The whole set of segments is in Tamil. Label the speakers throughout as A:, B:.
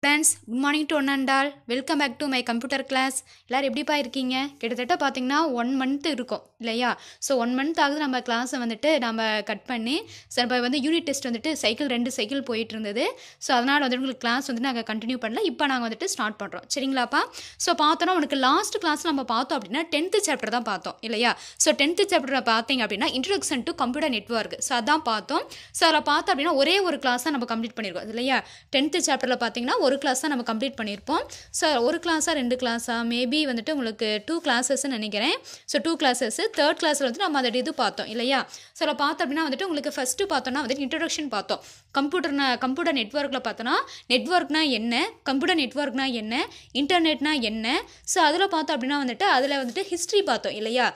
A: friends, good morning to one and all. Welcome back to my computer class. எல்லாரும் எப்படிப்பா இருக்கீங்க? கிட்டத்தட்ட பார்த்தீங்கன்னா 1 month இருக்கும் இல்லையா? ஸோ 1 month ஆகுது நம்ம கிளாஸை வந்துட்டு நம்ம கட் பண்ணி ஸோ இப்போ வந்து யூனிட் டெஸ்ட் வந்துட்டு ரெண்டு சைக்கிள் போயிட்டு இருந்தது. ஸோ அதனால் வந்துட்டு உங்களுக்கு கிளாஸ் வந்து நாங்கள் கண்டினியூ பண்ணல. இப்போ நாங்கள் வந்துட்டு ஸ்டார்ட் பண்ணுறோம் சரிங்களாப்பா? ஸோ பார்த்தோன்னா உனக்கு லாஸ்ட் கிளாஸ் நம்ம பார்த்தோம் அப்படின்னா 10th சாப்டர் தான் பார்த்தோம் இல்லையா? ஸோ 10th சாப்டர் பார்த்தீங்க அப்படின்னா introduction to computer network. So அதான் பார்த்தோம். ஸோ அதில் பார்த்தோம் அப்படின்னா ஒரே ஒரு கிளாஸாக நம்ம கம்ப்ளீட் பண்ணியிருக்கோம் இல்லையா? 10th சாப்டரில் பார்த்தீங்கன்னா ஒரு கிளாஸ் தான் நம்ம கம்ப்ளீட் பண்ணியிருப்போம். ஸோ ஒரு கிளாஸாக 2 கிளாஸாக மேபி வந்துட்டு உங்களுக்கு 2 கிளாஸஸ்ன்னு நினைக்கிறேன். ஸோ 2 கிளாஸஸ் தேர்ட் கிளாஸில் வந்துட்டு நம்ம அதை இது பார்த்தோம் இல்லையா? ஸோ அதில் பார்த்தோம் அப்படின்னா வந்துட்டு உங்களுக்கு ஃபஸ்ட்டு பார்த்தோன்னா வந்துட்டு இன்ட்ரடக்ஷன் பார்த்தோம். கம்ப்யூட்டர் நெட்வொர்க்கில் பார்த்தோன்னா நெட்வொர்க்னா என்ன, கம்ப்யூட்டர் நெட்வொர்க்னா என்ன, இன்டர்நெட்னா என்ன. ஸோ அதில் பார்த்தோம் அப்படின்னா வந்துட்டு அதில் வந்துட்டு ஹிஸ்ட்ரி பார்த்தோம் இல்லையா?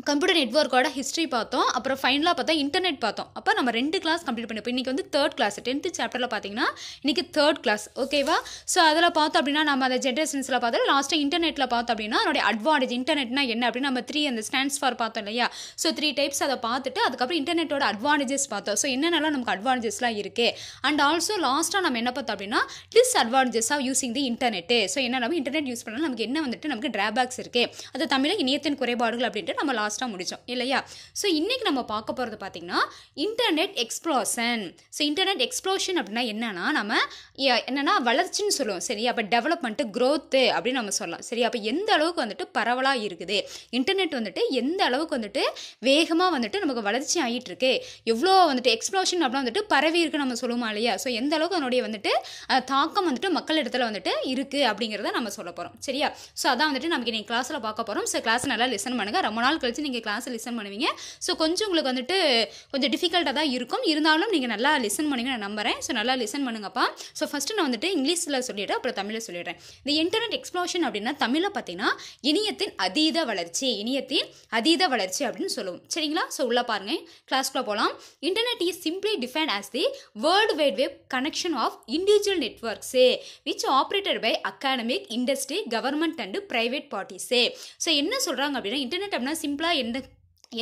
A: கம்ப்யூட்டர் நெட்வொர்க்கோட ஹிஸ்ட்ரி பார்த்தோம். அப்புறம் ஃபைனலாக பார்த்தா இன்டர்நெட் பார்த்தோம். அப்போ நம்ம 2 கிளாஸ் கம்ப்ளீட் பண்ணிப்போம். இன்றைக்கி வந்து தேர்ட் கிளாஸ் 10th சாப்டரில் பார்த்தீங்கன்னா இன்றைக்கி தேர்ட் கிளாஸ் ஓகேவா? ஸோ அதில் பார்த்தோம் அப்படின்னா நம்ம அந்த ஜென்ரேஷன்ஸில் பார்த்தோம். லாஸ்ட்டாக இன்டர்நெட்டில் பார்த்தோம் அப்படின்னா அதோடைய அட்வான்டேஜ் இன்டர்நெட்னா என்ன அப்படின்னு நம்ம 3 அந்த ஸ்டாண்ட்ஸ் ஃபார் பார்த்தோம் இல்லையா? ஸோ 3 டைப்ஸ் அதை பார்த்துட்டு அதுக்கப்புறம் இன்டர்நெட்டோட அட்வான்டேஜஸ் பார்த்தோம். ஸோ என்னென்னலாம் நமக்கு அட்வான்டேஜஸ்லாம் இருக்குது அண்ட் ஆல்சோ லாஸ்ட்டாக நம்ம என்ன பார்த்தோம் அப்படின்னா disadvantages of using the internet. So என்ன நம்ம இன்டர்நெட் யூஸ் பண்ணாலும் நமக்கு என்ன வந்துட்டு நமக்கு ட்ராபேக்ஸ் இருக்குது, அது தமிழில் இணையத்தின் குறைபாடுகள் அப்படின்ட்டு நம்ம லாஸ்ட்டாக முடித்தோம் இல்லையா? ஸோ இன்றைக்கி நம்ம பார்க்க போகிறது பார்த்திங்கன்னா internet explosion. So internet explosion அப்படின்னா என்னென்னா நம்ம என்னென்னா வளர்ச்சின்னு சொல்லுவோம் சரியா? அப்போ டெவலப்மெண்ட்டு க்ரோத்து அப்படின்னு நம்ம சொல்லலாம் சரியா? அப்போ எந்த அளவுக்கு வந்துட்டு பரவலாக இருக்குது இன்டர்நெட் வந்துட்டு எந்த அளவுக்கு வந்துட்டு வேகமாக வந்துட்டு நமக்கு வளர்ச்சி ஆகிட்டு இருக்கு, எவ்வளோ வந்துட்டு எக்ஸ்ப்ளோஷன் அப்படின்னா வந்துட்டு பரவி இருக்குன்னு நம்ம சொல்லுவோமா இல்லையா? ஸோ எந்த அளவுக்கு அதனுடைய வந்துட்டு தாக்கம் வந்துட்டு மக்கள் இடத்துல வந்துட்டு இருக்குது அப்படிங்கிறத நம்ம சொல்ல போகிறோம் சரியா? ஸோ அதான் வந்துட்டு நமக்கு நீங்கள் கிளாஸில் பார்க்க போகிறோம். ஸோ கிளாஸ் நல்லா லிசன் பண்ணுங்கள். ரொம்ப நாள் கழிச்சு நீங்கள் கிளாஸை லிசன் பண்ணுவீங்க. ஸோ கொஞ்சம் உங்களுக்கு வந்துட்டு கொஞ்சம் டிஃபிகல்ட்டாக தான் இருக்கும், இருந்தாலும் நீங்கள் நல்லா லிசன் பண்ணுவீங்க நான் நம்புகிறேன். ஸோ நல்லா லிசன் பண்ணுங்கப்பா. ஸோ ஃபஸ்ட்டு நான் வந்துட்டு இங்கிலீஷில் சொல்லிவிட்டு அப்புறம் தமிழில் சொல்லிடுறேன். இந்த இன்டர்நெட் எக்ஸ்ப்ளோஷன் அப்படின்னா தமிழில் பார்த்தீங்கன்னா இணையத்தின் அதீத வளர்ச்சி அப்படின்னு சொல்லுவோம் சரிங்களா? ஸோ உள்ள பாருங்க, கிளாஸ்க்குள்ள போகலாம். Internet is simply defined as the world wide web connection of individual networks which operated by academic, industry, government and private parties. So என்ன சொல்கிறாங்க அப்படின்னா இன்டர்நெட் அப்படின்னா சிம்பிளாக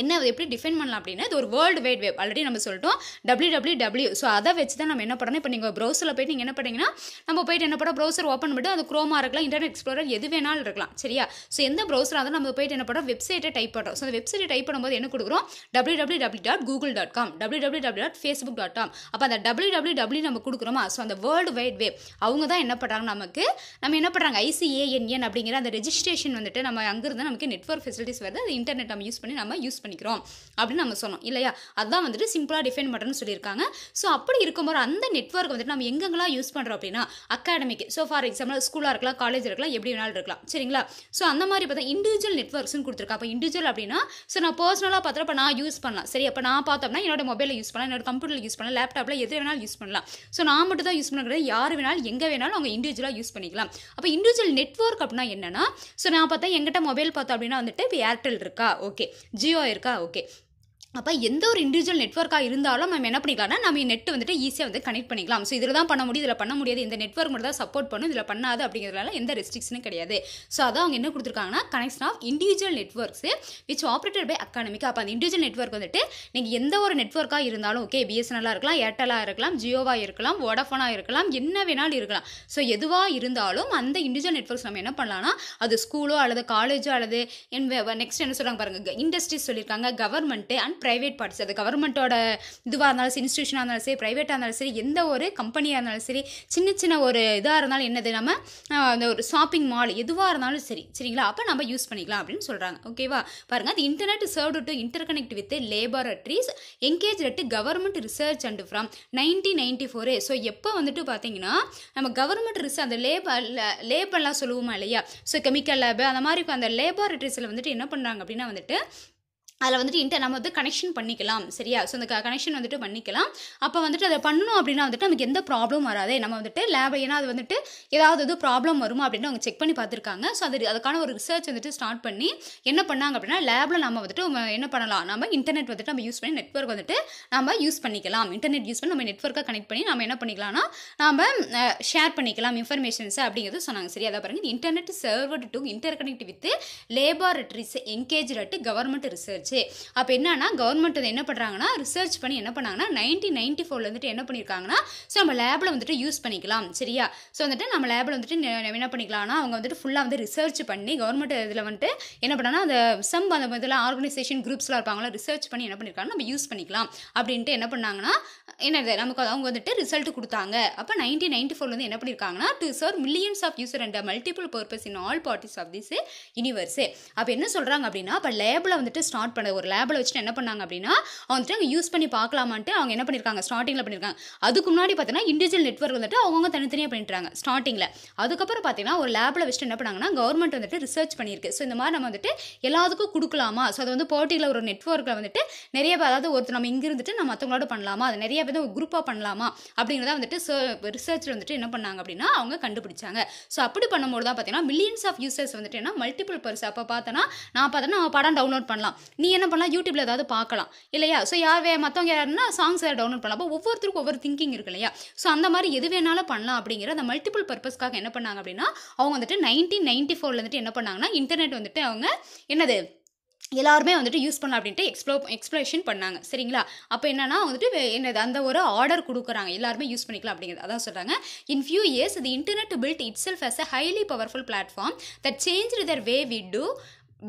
A: என்ன எப்படி டிஃபைன் பண்ணலாம் அப்படின்னா இது ஒரு வேர்ல்டு வைட் வெப் ஆல்ரெடி நம்ம சொல்லிட்டோம் www. ஸோ அதை வச்சு தான் நம்ம என்ன பண்ணணும். இப்போ நீங்கள் ப்ரௌசரில் போய்ட்டு நீங்கள் என்ன பண்ணீங்கன்னா நம்ம போய்ட்டு என்ன பண்ணோம், ப்ரௌசர் ஓப்பன் பண்ணிட்டு அது குரோமா இருக்கலாம், இன்டர்நெட் எக்ஸ்ப்ளோரர் எது வேணாலும் இருக்கலாம் சரியா? ஸோ எந்த ப்ரௌசராக இருந்தாலும் நம்ம போய்ட்டு என்ன பண்ணுறோம், வெப்சைட்டை டைப் பண்ணுறோம். ஸோ அந்த வெப்சைட்டை டைப் பண்ணும்போது என்ன கொடுக்குறோம், www.google.com, www.facebook.com. அப்போ அந்த www நம்ம கொடுக்குறோமா? ஸோ அந்த வேர்ல்டு வைட் வெப் அவங்க தான் என்ன பண்ணுறாங்க, நம்ம என்ன பண்ணுறாங்க ICANN அப்படிங்கிற அந்த ரெஜிஸ்ட்ரேஷன் வந்துட்டு நம்ம அங்கிருந்து நமக்கு நெட்வொர்க் ஃபெசிலிட்டிஸ் வருது, அது இன்டர்நெட் நம்ம யூஸ் பண்ணி நம்ம யூஸ் பண்ணிக்கிறோம் அப்படின்னு நம்ம சொன்னோம் இல்லையா? அதான் வந்துட்டு சிம்பிளாக டிஃபைன் பண்ணுறேன்னு சொல்லியிருக்காங்க. ஸோ அப்படி இருக்கும்போது அந்த நெட்வொர்க் வந்துட்டு நம்ம எங்கெங்கெல்லாம் யூஸ் பண்ணுறோம் அப்படின்னா அகாடமிக். ஸோ ஃபார் எக்ஸாம்பிள் ஸ்கூலாக இருக்கலாம், காலேஜ் இருக்கலாம், எப்படி வேணாலும் இருக்கலாம் சரிங்களா? ஸோ அந்த மாதிரி பார்த்தா இண்டிவிஜுவல் நெட்வொர்க்ஸ்னு கொடுத்துருக்கா. அப்போ இண்டிவிஜுவல் அப்படின்னா ஸோ நான் பர்சனலாக பார்த்தா இப்போ நான் யூஸ் பண்ணலாம் சரி? அப்போ நான் பார்த்தோம்னா என்னோட மொபைலில் யூஸ் பண்ணலாம், என்னோட கம்ப்யூட்டரில் யூஸ் பண்ணலாம், லேப்டாப்பில் எது வேணாலும் யூஸ் பண்ணலாம். ஸோ நான் மட்டும் தான் யூஸ் பண்ணுறது, யார் வேணாலும் எங்கே வேணாலும் அவங்க இண்டிவிஜுவலாக யூஸ் பண்ணிக்கலாம். அப்போ இண்டிவிஜுவல் நெட்வொர்க் அப்படின்னா என்னன்னா ஸோ நான் பார்த்தா எங்கிட்ட மொபைல் பார்த்தோம் அப்படின்னா வந்துட்டு இப்போ ஏர்டெல் இருக்கா, ஓகே, ஜியோ இருக்கா, ஓகே. அப்போ எந்த ஒரு இண்டிவிஜுவல் நெட்வொர்க்காக இருந்தாலும் நம்ம என்ன பண்ணிக்கலாம்னா நம்ம நெட் வந்துட்டு ஈஸியாக வந்து கனெக்ட் பண்ணிக்கலாம். ஸோ இதில் தான் பண்ண முடியும், இதில் பண்ண முடியாது, இந்த நெட்வொர்க் மட்டும் தான் சப்போர்ட் பண்ணும், இதில் பண்ணாது அப்படிங்கிறதுனால எந்த ரெஸ்ட்ரிக்ஷனும் கிடையாது. ஸோ அதான் அவங்க என்ன கொடுத்துருக்காங்கன்னா connection of individual networks which operated by academic. அப்போ அந்த இண்டிவிஜுவல் நெட்வொர்க் வந்துட்டு நீங்கள் எந்த ஒரு நெட்வொர்க்காக இருந்தாலும் ஓகே, பிஎஸ்என்எல்லாக இருக்கலாம், ஏர்டெல்லாக இருக்கலாம், ஜியோவாக இருக்கலாம், வோடாஃபோனாக இருக்கலாம், என்ன வேணாலும் இருக்கலாம். ஸோ எதுவாக இருந்தாலும் அந்த இண்டிவிஜுவல் நெட்வொர்க்ஸ் நம்ம என்ன பண்ணலாம்னா அது ஸ்கூலோ அல்லது காலேஜோ அல்லது நெக்ஸ்ட் என்ன சொல்கிறாங்க பாருங்கள், இண்டஸ்ட்ரீஸ் சொல்லியிருக்காங்க, கவர்மெண்ட்டு அண்ட் ப்ரைவேட் பார்ட்டிஸ். அது கவர்மெண்ட்டோட இதுவாக இருந்தாலும் சரி, இன்ஸ்டியூஷனாக இருந்தாலும் சரி, ப்ரைவேட்டாக இருந்தாலும் சரி, எந்த ஒரு கம்பெனியாக இருந்தாலும் சரி, சின்ன ஒரு இதாக இருந்தாலும் என்னது நம்ம அந்த ஒரு ஷாப்பிங் மால் எதுவாக இருந்தாலும் சரி சரிங்களா? அப்போ நம்ம யூஸ் பண்ணிக்கலாம் அப்படின்னு சொல்கிறாங்க ஓகேவா? பாருங்கள், அது internet served to interconnect with laboratories engage at government research and from 1994. So எப்போ வந்துட்டு பார்த்தீங்கன்னா நம்ம கவர்மெண்ட் ரிசர்ச் அந்த லேபெல்லாம் சொல்லுவோமா இல்லையா? ஸோ கெமிக்கல் லேபு அந்த மாதிரி அந்த லேபரட்டரிஸில் வந்துட்டு என்ன பண்ணுறாங்க அப்படின்னா வந்துட்டு அதில் வந்துட்டு நம்ம வந்து கனெக்ஷன் பண்ணிக்கலாம் சரியா? ஸோ அந்த கனெக்ஷன் வந்துட்டு பண்ணிக்கலாம். அப்போ வந்துட்டு அதை பண்ணணும் அப்படின்னா வந்துட்டு நமக்கு எந்த ப்ராப்ளம் வராது. நம்ம வந்துட்டு லேப் ஏன்னா அது வந்துட்டு ஏதாவது இது ப்ராப்ளம் வருமா அப்படின்னு அவங்க செக் பண்ணி பார்த்துருக்காங்க. ஸோ அதுக்கான ஒரு ரிசர்ச் வந்துட்டு ஸ்டார்ட் பண்ணி என்ன பண்ணாங்க அப்படின்னா லேபில் நம்ம வந்துட்டு என்ன பண்ணலாம், நம்ம இன்டர்நெட் வந்துட்டு நம்ம யூஸ் பண்ணி நெட்வொர்க் வந்துட்டு நம்ம யூஸ் பண்ணிக்கலாம். இன்டர்நெட் யூஸ் பண்ணி நம்ம நெட்வொர்க்கை கனெக்ட் பண்ணி நம்ம என்ன பண்ணிக்கலாம்னா நம்ம ஷேர் பண்ணிக்கலாம் இன்ஃபர்மேஷன்ஸ் அப்படிங்கிறது சொன்னாங்க சரியா? அதை பாருங்கள், internet served to inter connect with laboratories engage at government research. வந்துச்சு. அப்போ என்னன்னா கவர்மெண்ட் வந்து என்ன பண்ணுறாங்கன்னா ரிசர்ச் பண்ணி என்ன பண்ணாங்கன்னா 1994 வந்துட்டு என்ன பண்ணியிருக்காங்கன்னா ஸோ நம்ம லேபில் வந்துட்டு யூஸ் பண்ணிக்கலாம். சரியா? ஸோ வந்துட்டு நம்ம லேபில் வந்துட்டு என்ன பண்ணிக்கலாம்னா அவங்க வந்துட்டு ஃபுல்லாக வந்து ரிசர்ச் பண்ணி கவர்மெண்ட் இதில் வந்துட்டு என்ன பண்ணாங்கன்னா அந்த அந்த இதெல்லாம் ஆர்கனைசேஷன் குரூப்ஸ்லாம் இருப்பாங்களா ரிசர்ச் பண்ணி என்ன பண்ணியிருக்காங்க நம்ம யூஸ் பண்ணிக்கலாம் அப்படின்ட்டு என்ன பண்ணாங்கன்னா என்னது நமக்கு அவங்க வந்துட்டு ரிசல்ட் கொடுத்தாங்க. அப்போ 1994 வந்து என்ன பண்ணியிருக்காங்கன்னா to serve millions of user and multiple purpose in all parties of this universe. அப்போ என்ன சொல்கிறாங்க அப்படின்னா அப்போ லேபில் வந்துட்டு ஸ்டார்ட் பண்ண ஒரு லேபில் வச்சுட்டு என்ன பண்ணாங்க அப்படின்னா அவங்க வந்துட்டு அங்கே யூஸ் பண்ணி பார்க்கலாமான்ட்டு அவங்க என்ன பண்ணியிருக்காங்க ஸ்டார்டிங்கில் பண்ணியிருக்காங்க. அதுக்கு முன்னாடி பார்த்தீங்கன்னா இண்டிவிஜுவல் நெட்வொர்க் வந்துட்டு அவங்க தனித்தனியாக பண்ணிட்டுறாங்க ஸ்டார்டிங்கில். அதுக்கப்புறம் பார்த்தீங்கன்னா ஒரு லேபில் வச்சுட்டு என்ன பண்ணாங்கன்னா கவர்மெண்ட் வந்துட்டு ரிசர்ச் பண்ணியிருக்கு. ஸோ இந்த மாதிரி நம்ம வந்துட்டு எல்லாத்துக்கும் கொடுக்கலாமா, ஸோ அது வந்து பர்டிகுலர் ஒரு நெட்வொர்க்கில் வந்துட்டு நிறைய பேர் அதாவது ஒருத்தர் நம்ம இங்கே இருந்துட்டு நம்ம மற்றவங்களோட பண்ணலாமா, அது நிறைய பேர் ஒரு குரூப்பாக பண்ணலாமா அப்படிங்கிறத வந்துட்டு ரிசர்ச்சில் வந்துட்டு என்ன பண்ணாங்க அப்படின்னா அவங்க கண்டுபிடிச்சாங்க. ஸோ அப்படி பண்ணும்போது தான் பார்த்தீங்கன்னா மில்லியன்ஸ் ஆஃப் யூசர்ஸ் வந்துட்டு என்ன மல்டிபிள் பர்ஸ். அப்போ பார்த்தோன்னா நான் நம்ம படம் டவுன்லோட் பண்ணலாம், நீ என்ன பண்ணலாம் யூடியூப்ல ஏதாவது பார்க்கலாம் இல்லையா? ஸோ மற்றவங்க யாருன்னா சாங்ஸ் ஏதாவது டவுன்லோட் பண்ணலாம். அப்போ ஒவ்வொருத்தருக்கும் ஒவ்வொரு திங்கிங் இருக்கு இல்லையா? ஸோ அந்த மாதிரி எது வேணாலும் பண்ணலாம் அப்படிங்கிற அந்த மல்டிபிள் பர்பஸ்க்காக என்ன பண்ணாங்க அப்படின்னா அவங்க வந்துட்டு 1994 வந்துட்டு என்ன பண்ணாங்கன்னா இன்டர்நெட் வந்துட்டு அவங்க என்னது எல்லாருமே வந்துட்டு யூஸ் பண்ணலாம் அப்படின்ட்டு எக்ஸ்ப்ளோரேஷன் பண்ணாங்க. சரிங்களா? அப்போ என்னன்னா வந்துட்டு என்னது அந்த ஒரு ஆர்டர் கொடுக்குறாங்க எல்லாருமே யூஸ் பண்ணிக்கலாம் அப்படிங்கிறது அதான் சொல்கிறாங்க. In few years the internet built itself as a highly powerful platform that change the way we do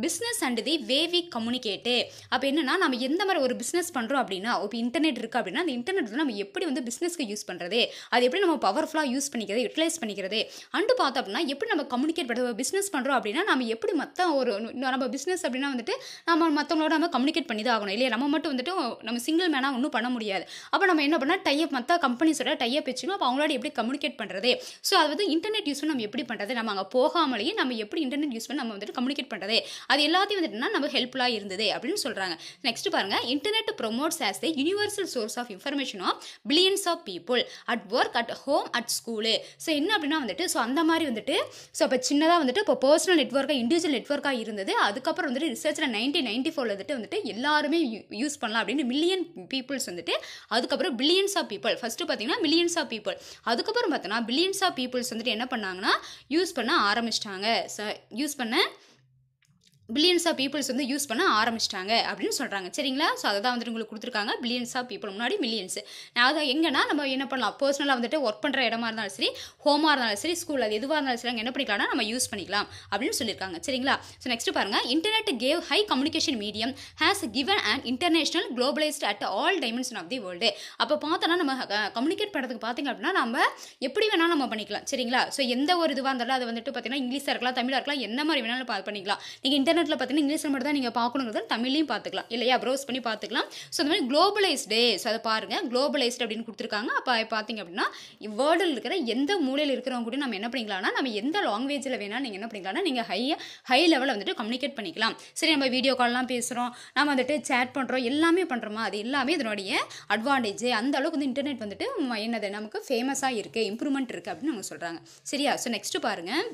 A: business and the way we communicate. அப்போ என்னன்னா நம்ம எந்த மாதிரி ஒரு பிஸ்னஸ் பண்ணுறோம் அப்படின்னா இப்போ இன்டர்நெட் இருக்குது அப்படின்னா அந்த இன்டர்நெட் வந்து நம்ம எப்படி வந்து பிஸ்னஸ்க்கு யூஸ் பண்ணுறது, அது எப்படி நம்ம பவர்ஃபுல்லாக யூஸ் பண்ணிக்கிறது, யூட்டிலைஸ் பண்ணிக்கிறது அண்டு பார்த்தோம் அப்படின்னா எப்படி நம்ம கம்யூனிகேட் பண்ணுறது. பிஸ்னஸ் பண்ணுறோம் அப்படின்னா நம்ம எப்படி மற்ற ஒரு நம்ம பிஸ்னஸ் அப்படின்னா வந்துட்டு நம்ம மற்றவங்களோட நம்ம கம்யூனிகேட் பண்ணி தான் ஆகணும் இல்லையா? நம்ம மட்டும் வந்துட்டு நம்ம சிங்கிள் மேனாக ஒன்றும் பண்ண முடியாது. அப்போ நம்ம என்ன பண்ணால் டைப் மற்ற கம்பெனிஸோட டைப் வச்சுக்கணும். அப்போ அவங்களோட எப்படி கம்யூனிகேட் பண்ணுறது, ஸோ அது வந்து இன்டர்நெட் யூஸ் பண்ணி நம்ம எப்படி பண்ணுறது, நம்ம அங்கே போகாமலேயே நம்ம எப்படி இன்டர்நெட் யூஸ் பண்ணி நம்ம வந்துட்டு கம்யூனிகேட் பண்ணுறது, அது எல்லாத்தையும் வந்துட்டு நம்ம ஹெல்ப்ஃபுல்லாக இருந்தது அப்படின்னு சொல்கிறாங்க. நெக்ஸ்ட் பாருங்க, internet promotes as the universal source of information of billions of people at work, at home, at school. So என்ன அப்படின்னா வந்துட்டு ஸோ அந்த மாதிரி வந்துட்டு ஸோ இப்போ சின்னதாக வந்துட்டு இப்போ பர்சனல் நெட்வொர்க்காக இண்டிவிஜுவல் நெட்வொர்க்காக இருந்தது. அதுக்கப்புறம் வந்துட்டு ரிசர்ச்சில் 1994 வந்துட்டு எல்லாருமே யூஸ் பண்ணலாம் அப்படின்னு மில்லியன் பீப்புள்ஸ் வந்துட்டு அதுக்கப்புறம் பில்லியன்ஸ் ஆஃப் பீப்புள் ஃபஸ்ட்டு பார்த்தீங்கன்னா மில்லியன்ஸ் ஆஃப் பீப்புள் அதுக்கப்புறம் பார்த்தோன்னா பில்லியன்ஸ் ஆஃப் பீப்புள்ஸ் வந்துட்டு என்ன பண்ணாங்கன்னா யூஸ் பண்ண ஆரம்பிச்சிட்டாங்க. பில்லியன்ஸ் ஆஃப் பீப்புள்ஸ் வந்து யூஸ் பண்ண ஆரம்பிச்சிட்டாங்க அப்படின்னு சொல்கிறாங்க. சரிங்களா? ஸோ அதை தான் வந்துட்டு உங்களுக்கு கொடுத்துருக்காங்க. பில்லியன்ஸ் ஆஃப் பீப்புள் முன்னாடி மில்லியன்ஸ். அதை எங்கன்னா நம்ம என்ன பண்ணலாம் பர்சனலாக வந்துட்டு ஒர்க் பண்ணுற இடமா இருந்தாலும் சரி, ஹோமாக இருந்தாலும் சரி, ஸ்கூல் அது எதுவாக இருந்தாலும் சரி அங்கே என்ன பண்ணிக்கலாம்னா நம்ம யூஸ் பண்ணிக்கலாம் அப்படின்னு சொல்லியிருக்காங்க. சரிங்களா? ஸோ நெக்ஸ்ட் பாருங்கள், internet gave high communication medium has given and international globalised at all dimension of the world. அப்போ பார்த்தோன்னா நம்ம கம்யூனிகேட் பண்ணுறதுக்கு பார்த்திங்க அப்படின்னா நம்ம எப்படி வேணாலும் நம்ம பண்ணிக்கலாம். சரிங்களா? ஸோ எந்த ஒரு இதுவாக இருந்தாலும் அது வந்துட்டு பார்த்தீங்கன்னா இங்கிலீஷாக இருக்கலாம், தமிழாக இருக்கலாம், என்ன மாதிரி வேணாலும் பண்ணிக்கலாம். நீங்கள் இன்டர்நெட்டில் பார்த்தீங்கன்னா இங்கிலீஷில் மட்டும் தான் நீங்கள் பார்க்கணுங்கிறது தமிழ்லையும் பார்த்துக்கலாம் இல்லையா? ப்ரௌஸ் பண்ணி பார்த்துக்கலாம். ஸோ அந்த மாதிரி குளோபலைஸ்டே. ஸோ அதை பாருங்கள், குளோபலைஸ்ட் அப்படின்னு கொடுத்துருக்காங்க. அப்போ பார்த்தீங்க அப்படின்னா வேர்ல்டில் இருக்கிற எந்த மூலையில் இருக்கிறவங்க கூட நம்ம என்ன பண்ணிக்கலாம்னா நம்ம எந்த லாங்குவேஜில் வேணாலும் நீங்கள் என்ன பண்ணிக்கலாம்னா நீங்கள் ஹை லெவலில் வந்துட்டு கம்யூனிகேட் பண்ணிக்கலாம். சரி, நம்ம வீடியோ கால்லாம் பேசுகிறோம், நம்ம வந்துட்டு சேட் பண்ணுறோம், எல்லாமே பண்ணுறோமா, அது எல்லாமே இதனுடைய அட்வான்டேஜ். அந்த அளவுக்கு வந்து இன்டர்நெட் வந்துட்டு என்னது நமக்கு ஃபேமஸாக இருக்குது, இம்ப்ரூவ்மெண்ட் இருக்குது அப்படின்னு அவங்க சொல்கிறாங்க. சரியா? ஸோ நெக்ஸ்ட்டு பாருங்கள்,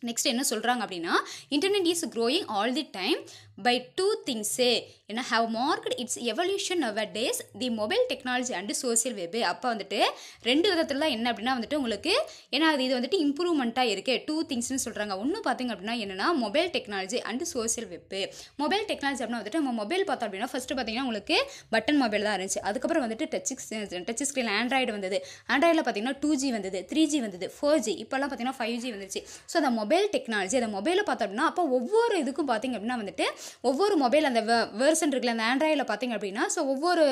A: நெக்ஸ்ட் என்ன சொல்கிறாங்க அப்படின்னா internet is growing all the time by two things ஏன்னா how marked its evolution our days the mobile technology and social web. அப்போ வந்துட்டு ரெண்டு விதத்தில் தான் என்ன அப்படின்னா வந்துட்டு உங்களுக்கு ஏன்னா இது வந்துட்டு இம்ப்ரூவ்மெண்ட்டாக இருக்குது. டூ திங்ஸ்னு சொல்கிறாங்க. ஒன்று பார்த்திங்க அப்படின்னா என்னென்னா mobile technology and social web. Mobile technology அப்படின்னா வந்துட்டு நம்ம மொபைல் பார்த்தோம் அப்படின்னா ஃபஸ்ட்டு பார்த்திங்கன்னா உங்களுக்கு பட்டன் மொபைல் தான் இருந்துச்சு. அதுக்கப்புறம் வந்துட்டு டச் ஸ்க்ரீன் ஆண்ட்ராய்டு வந்தது. ஆண்ட்ராய்டில் பார்த்திங்கன்னா 2G வந்தது, 3G வந்தது, 4G, இப்போல்லாம் பார்த்திங்கன்னா 5G வந்துச்சு. ஸோ அந்த மொபைல் டெக்னாலஜி அந்த மொபைலை பார்த்தோம் அப்படின்னா அப்போ ஒவ்வொரு இதுக்கும் பார்த்திங்க அப்படின்னா வந்துட்டு ஒவ்வொரு மொபைல் அந்த வெர்ஷன் இருக்குல்ல அந்த ஆண்ட்ராய்டில் பார்த்திங்க அப்படின்னா ஸோ ஒவ்வொரு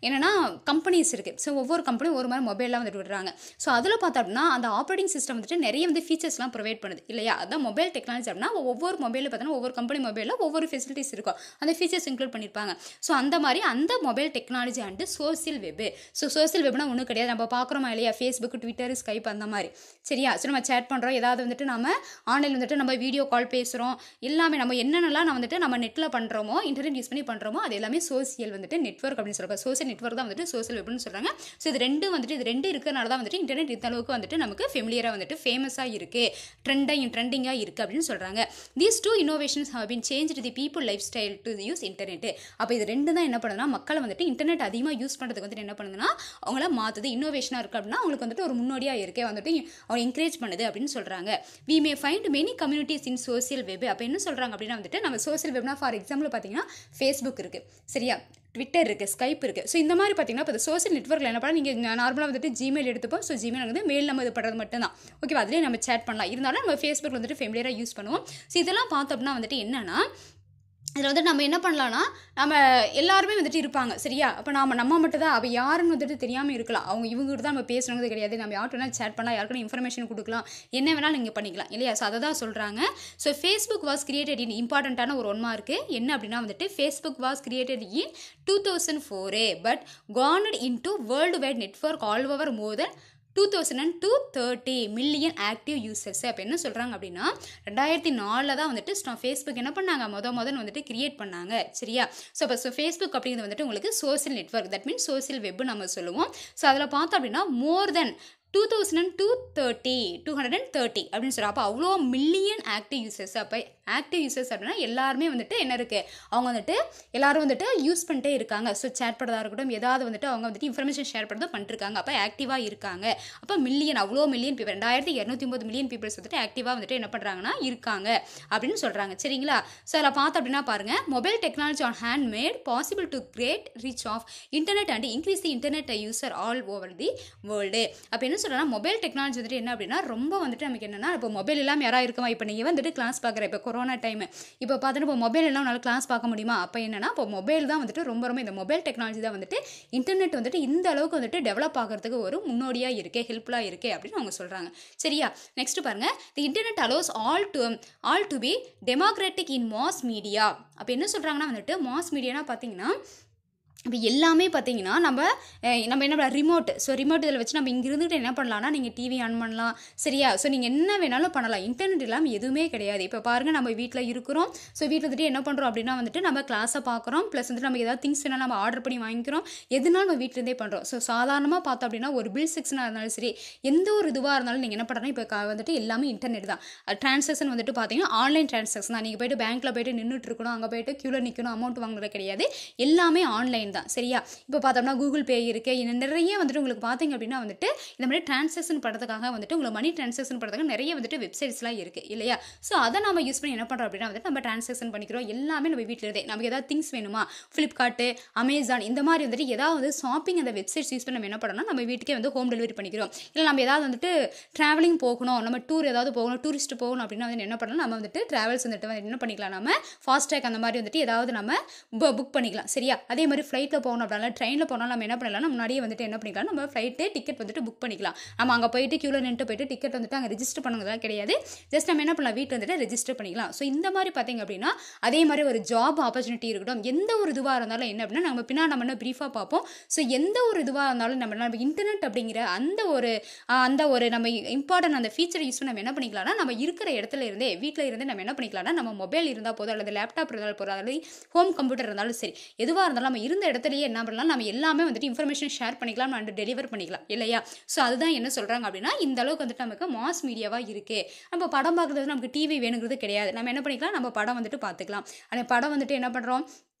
A: என்னென்னா கம்பெனிஸ் இருக்குது. ஸோ ஒவ்வொரு கம்பெனியும் ஒரு மாதிரி மொபைல்லாம் வந்துட்டு விடுறாங்க. ஸோ அதில் பார்த்தோம் அப்படின்னா அந்த ஆப்ரேட்டிங் சிஸ்டம் வந்துட்டு நிறைய வந்து ஃபீச்சர்ஸ்லாம் ப்ரொவைட் பண்ணுது இல்லையா? அதான் மொபைல் டெக்னாலஜி அப்படின்னா ஒவ்வொரு மொபைலில் பார்த்தோன்னா ஒவ்வொரு கம்பெனி மொபைலில் ஒவ்வொரு ஃபெசிலிட்டிஸ் இருக்கும், அந்த ஃபீச்சர்ஸ் இன்க்ளூட் பண்ணியிருப்பாங்க. ஸோ அந்த மாதிரி அந்த mobile technology and social web. So social வெப்னா ஒன்றும் கிடையாது, நம்ம பார்க்குறோமா இல்லையா, ஃபேஸ்புக், ட்விட்டர், ஸ்கைப் அந்த மாதிரி. சரியா? ஸோ நம்ம சேட் பண்ணுறோம், ஏதாவது வந்துட்டு நம்ம ஆன்லைன் வந்துட்டு நம்ம வீடியோ கால் பேசுகிறோம், எல்லாமே நம்ம என்னென்னலாம் வந்துட்டு நம்ம நெட்டில் பண்ணுறோமோ இன்டர்நெட் யூஸ் பண்ணி பண்ணுறோமோ அது எல்லாமே சோசியல் வந்துட்டு நெட்வொர்க் அப்படின்னு சொல்கிறாங்க. சோசியல் நெட்வொர்க் தான் வந்துட்டு சோசியல் வெப்னு சொல்கிறாங்க. ஸோ இது ரெண்டு இருக்கிறனால தான் வந்துட்டு இன்டர்நெட் இந்த அளவுக்கு வந்துட்டு நமக்கு ஃபெமிலியராக வந்துட்டு ஃபேமஸாக இருக்குது, ட்ரெண்டிங்காக இருக்குது அப்படின்னு சொல்கிறாங்க. These two innovations have been changed the people life style to use internet. அப்போ இது ரெண்டு தான் என்ன பண்ணுதுன்னா மக்களை வந்துட்டு இன்டர்நெட் அதிகமாக யூஸ் பண்ணுறதுக்கு வந்துட்டு என்ன பண்ணுதுன்னா அவங்கள மாற்றுது, இன்னோவேஷனாக இருக்குது அப்படின்னா அவங்களுக்கு வந்துட்டு ஒரு முன்னோடியாக இருக்கே வந்துட்டு அவங்க என்கரேஜ் பண்ணுது அப்படின்னு சொல்கிறாங்க. We may find many communities in social web. அப்போ என்ன சொல்கிறாங்க அப்படின்னா வந்துட்டு நம்ம சோசியல் வெப்னா அப்படின்னா ஃபார் எக்ஸாம்பிள் பார்த்தீங்கன்னா ஃபேஸ்புக் இருக்குது, சரியா, ட்விட்டர் இருக்குது, ஸ்கைப் இருக்குது. ஸோ இந்த மாதிரி பார்த்தீங்கன்னா இப்போ சோஷியல் நெட்ஒர்க்கில் என்ன பண்ணால் நீங்கள் நார்மலாக வந்துட்டு ஜிமெயில் எடுத்துப்போம். ஸோ ஜிமெயில் வந்து மெயில் நம்ம இது பண்ணுறது மட்டும்தான், ஓகேவா, அதிலே நம்ம சேட் பண்ணலாம். இருந்தாலும் நம்ம ஃபேஸ்புக்கில் வந்துட்டு ஃபெமிலியராக யூஸ் பண்ணுவோம். ஸோ இதெல்லாம் பார்த்தோம் அப்படின்னா வந்துட்டு என்னன்னா இதில் வந்துட்டு நம்ம என்ன பண்ணலான்னா நம்ம எல்லாருமே வந்துட்டு இருப்பாங்க, சரியா. அப்போ நம்ம மட்டும் தான் அவள் யாருன்னு வந்துட்டு தெரியாமல் இருக்கலாம். அவங்க இவங்ககிட்ட தான் நம்ம பேசணுங்கிறது கிடையாது. நம்ம யார்கிட்ட வேணால் சேட் பண்ணலாம், யாருக்கும் இன்ஃபர்மேஷன் கொடுக்கலாம், என்ன வேணாலும் நீங்கள் பண்ணிக்கலாம் இல்லையா. ஸோ அதை தான் சொல்கிறாங்க. ஸோ ஃபேஸ்புக் வாஸ் கிரியேட்டட் இன் இம்பார்ட்டண்ட்டான ஒரு ஒன்மா இருக்குது. என்ன அப்படின்னா வந்துட்டு Facebook was created in 2004 but கார்னட் into world wide network all over more then 2030 million active users. அப்போ என்ன சொல்கிறாங்க அப்படின்னா 2004 தான் வந்துட்டு ஃபேஸ்புக் என்ன பண்ணாங்க முதல் வந்துட்டு கிரியேட் பண்ணாங்க, சரியா. ஸோ அப்போ ஃபேஸ்புக் அப்படிங்கிறது வந்துட்டு உங்களுக்கு social network, that means social web நம்ம சொல்லுவோம். ஸோ அதில் பார்த்தோம் அப்படின்னா மோர் தென் 230 அப்படின்னு சொல்கிறோம். அப்போ அவ்வளோ மில்லியன் ஆக்டிவ் யூசர்ஸ். அப்போ ஆக்டிவ் யூசர்ஸ் அப்படின்னா எல்லாருமே வந்துட்டு என்ன இருக்குது, அவங்க வந்துட்டு எல்லாரும் வந்துட்டு யூஸ் பண்ணிட்டே இருக்காங்க. ஸோ சேட் பண்ணுறதா இருக்கட்டும், ஏதாவது வந்துட்டு அவங்க வந்துட்டு இன்ஃபர்மேஷன் ஷேர் பண்ணுறதா பண்ணிருக்காங்க. அப்போ ஆக்டிவாக இருக்காங்க. அப்போ மில்லியன், அவ்வளோ மில்லியன் பீப்பிள், 2250 மில்லியன் பீப்பிள்ஸ் வந்துட்டு ஆக்டிவாக வந்துட்டு என்ன பண்ணுறாங்கன்னா இருக்காங்க அப்படின்னு சொல்கிறாங்க, சரிங்களா. ஸோ அதில் பார்த்தோம் அப்படின்னா பாருங்கள், mobile technology on hand made possible to great reach of internet and increase the internet user all over the world. அப்போ என்ன சொல்கிறேன்னா மொபைல் டெக்னாலஜி வந்துட்டு என்ன அப்படின்னா ரொம்ப வந்துட்டு நமக்கு என்னென்னா இப்போ மொபைல் எல்லாம் யாராவது இருக்குமா. இப்போ நீங்கள் வந்துட்டு கிளாஸ் பார்க்குற இப்போ கொரோனா டைம் இப்போ பார்த்துட்டு இப்போ மொபைல் எல்லாம் நல்லா கிளாஸ் பார்க்க முடியுமா. அப்போ என்னன்னா இப்போ மொபைல் தான் வந்துட்டு ரொம்ப இந்த மொபைல் டெக்னாலஜி தான் வந்துட்டு இன்டர்நெட் வந்துட்டு இந்த அளவுக்கு வந்துட்டு டெவலப் ஆகிறதுக்கு ஒரு முன்னோடியாக இருக்கே, ஹெல்ப்ஃபுல்லாக இருக்கே அப்படின்னு அவங்க சொல்கிறாங்க, சரியா. நெக்ஸ்ட் பாருங்க, the internet allows all to be democratic in mass media. அப்போ என்ன சொல்கிறாங்கன்னா வந்துட்டு மாஸ் மீடியானா பார்த்தீங்கன்னா இப்போ எல்லாமே பார்த்தீங்கன்னா நம்ம என்ன பண்ணலாம் ரிமோட். ஸோ ரிமோட் இதில் வச்சு நம்ம இங்கே இருந்துகிட்டு என்ன பண்ணலாம்னா நீங்கள் டிவி ஆன் பண்ணலாம், சரியா. ஸோ நீங்கள் என்ன வேணாலும் பண்ணலாம். இன்டர்நெட் இல்லாமல் எதுவுமே கிடையாது. இப்போ பாருங்கள், நம்ம வீட்டில் இருக்கிறோம். ஸோ வீட்டில் வந்துட்டு என்ன பண்ணுறோம் அப்படின்னா வந்துட்டு நம்ம கிளாஸை பார்க்குறோம், ப்ளஸ் வந்துட்டு நம்ம ஏதாவது திங்ஸ் வேணால் நம்ம ஆர்டர் பண்ணி வாங்கிக்கிறோம், எதுனாலும் நம்ம வீட்டிலேருந்தே பண்ணுறோம். ஸோ சாதாரணமாக பார்த்தோம் அப்படின்னா ஒரு பில் செக்ஷனாக இருந்தாலும் சரி, எந்த ஒரு இதுவாக இருந்தாலும் நீங்கள் என்ன பண்ணுறோன்னா இப்போ வந்துட்டு எல்லாமே இன்டர்நெட் தான். ட்ரான்சாக்ஷன் வந்துட்டு பார்த்தீங்கன்னா ஆன்லைன் ட்ரான்சாக்ஷன் தான். நீங்கள் போய்ட்டு பேங்க்கில் போய்ட்டு நின்றுட்டு இருக்கணும், அங்கே போய்ட்டு க்யூவில் நிற்கணும், அமௌண்ட் வாங்குறது கிடையாது, எல்லாமே ஆன்லைன் தான், சரியா. இப்போ பார்த்தோம்னா கூகுள் பே இருக்குது, நிறைய வந்துட்டு உங்களுக்கு பார்த்தீங்க அப்படின்னா வந்துட்டு இந்த மாதிரி டிரான்சாக்ஷன் பண்ணுறதுக்காக வந்துட்டு உங்களுக்கு மணி டிரான்சாக்ஷன் பண்ணுறதுக்காக நிறைய வந்துட்டு வெப்சைட்ஸ்லாம் இருக்குது இல்லையா. ஸோ அதை நம்ம யூஸ் பண்ணி என்ன பண்ணுறோம் அப்படின்னா வந்துட்டு நம்ம டிரான்சாக்ஷன் பண்ணிக்கிறோம். எல்லாமே நம்ம வீட்டில் இருந்தே நமக்கு ஏதாவது திங்ஸ் வேணுமா, ஃப்ளிப்கார்ட்டு, அமேசான் இந்த மாதிரி வந்துட்டு ஏதாவது ஷாப்பிங் அந்த வெப்சைட்ஸ் யூஸ் பண்ணி நம்ம என்ன பண்ணோம்னா நம்ம வீட்டுக்கே வந்து ஹோம் டெலிவரி பண்ணிக்கிறோம். இல்லை நம்ம ஏதாவது வந்துட்டு ட்ராவலிங் போகணும், நம்ம டூர் ஏதாவது போகணும், டூரிஸ்ட் போகணும் அப்படின்னா வந்து என்ன பண்ணலாம், நம்ம வந்துட்டு ட்ராவல்ஸ் வந்துட்டு என்ன பண்ணிக்கலாம், நம்ம ஃபாஸ்ட்ராக் அந்த மாதிரி வந்துட்டு ஏதாவது நம்ம புக் பண்ணிக்கலாம், சரியா. அதே மாதிரி ஃப்ளைட்டில் போகணும் அப்படின்னா ட்ரெயினில் போனால் நம்ம என்ன பண்ணலாம், முன்னாடியே வந்துட்டு என்ன பண்ணிக்கலாம், நம்ம ஃப்ளைட்டு டிக்கெட் வந்துட்டு புக் பண்ணிக்கலாம். நம்ம அங்கே போயிட்டு க்யூவில் நின்று போயிட்டு டிக்கெட் வந்துட்டு அங்கே ரெஜிஸ்டர் பண்ணுறதுலாம் கிடையாது. ஜஸ்ட் நம்ம என்ன பண்ணலாம், வீட்டில் வந்துட்டு ரெஜிஸ்டர் பண்ணிக்கலாம். ஸோ இந்த மாதிரி பார்த்தீங்க அப்படின்னா அதே மாதிரி ஒரு ஜாப் ஆப்பர்ச்சுனிட்டி இருக்கட்டும், எந்த ஒரு இதுவாக இருந்தாலும் என்ன அப்படின்னா நம்ம பின்னாடி நம்ம என்ன ப்ரீஃபாக பார்ப்போம். ஸோ எந்த ஒரு இதுவாக இருந்தாலும் நம்ம இன்டர்நெட் அப்படிங்கிற அந்த ஒரு நம்ம இம்பார்ட்டன்ட் அந்த ஃபீச்சரை யூஸ் பண்ணி நம்ம என்ன பண்ணிக்கலாம்னா நம்ம இருக்கிற இடத்துல இருந்தே வீட்டில் இருந்து நம்ம என்ன பண்ணிக்கலாம்னா நம்ம மொபைல் இருந்தால் போதும், அல்லது லேப்டாப் இருந்தாலும் போதும், அல்லது ஹோம் கம்ப்யூட்டர் இருந்தாலும் சரி, எதுவாக இருந்தாலும் நம்ம இருந்த இடத்துலையே என்ன பண்ணலாம், நம்ம எல்லாமே வந்துட்டு இன்ஃபர்மேஷன் ஷேர் பண்ணிக்கலாம் அண்ட் டெலிவர் பண்ணிக்கலாம் இல்லையா. ஸோ அதுதான் என்ன சொல்கிறாங்க அப்படின்னா இந்த அளவுக்கு வந்துட்டு நமக்கு மாஸ் மீடியாவாக இருக்குது. நம்ம படம் பார்க்குறது நமக்கு டிவி வேணுங்கிறது கிடையாது. நம்ம என்ன பண்ணிக்கலாம், நம்ம படம் வந்துட்டு பார்த்துக்கலாம். அந்த படம் வந்துட்டு என்ன பண்ணுறோம்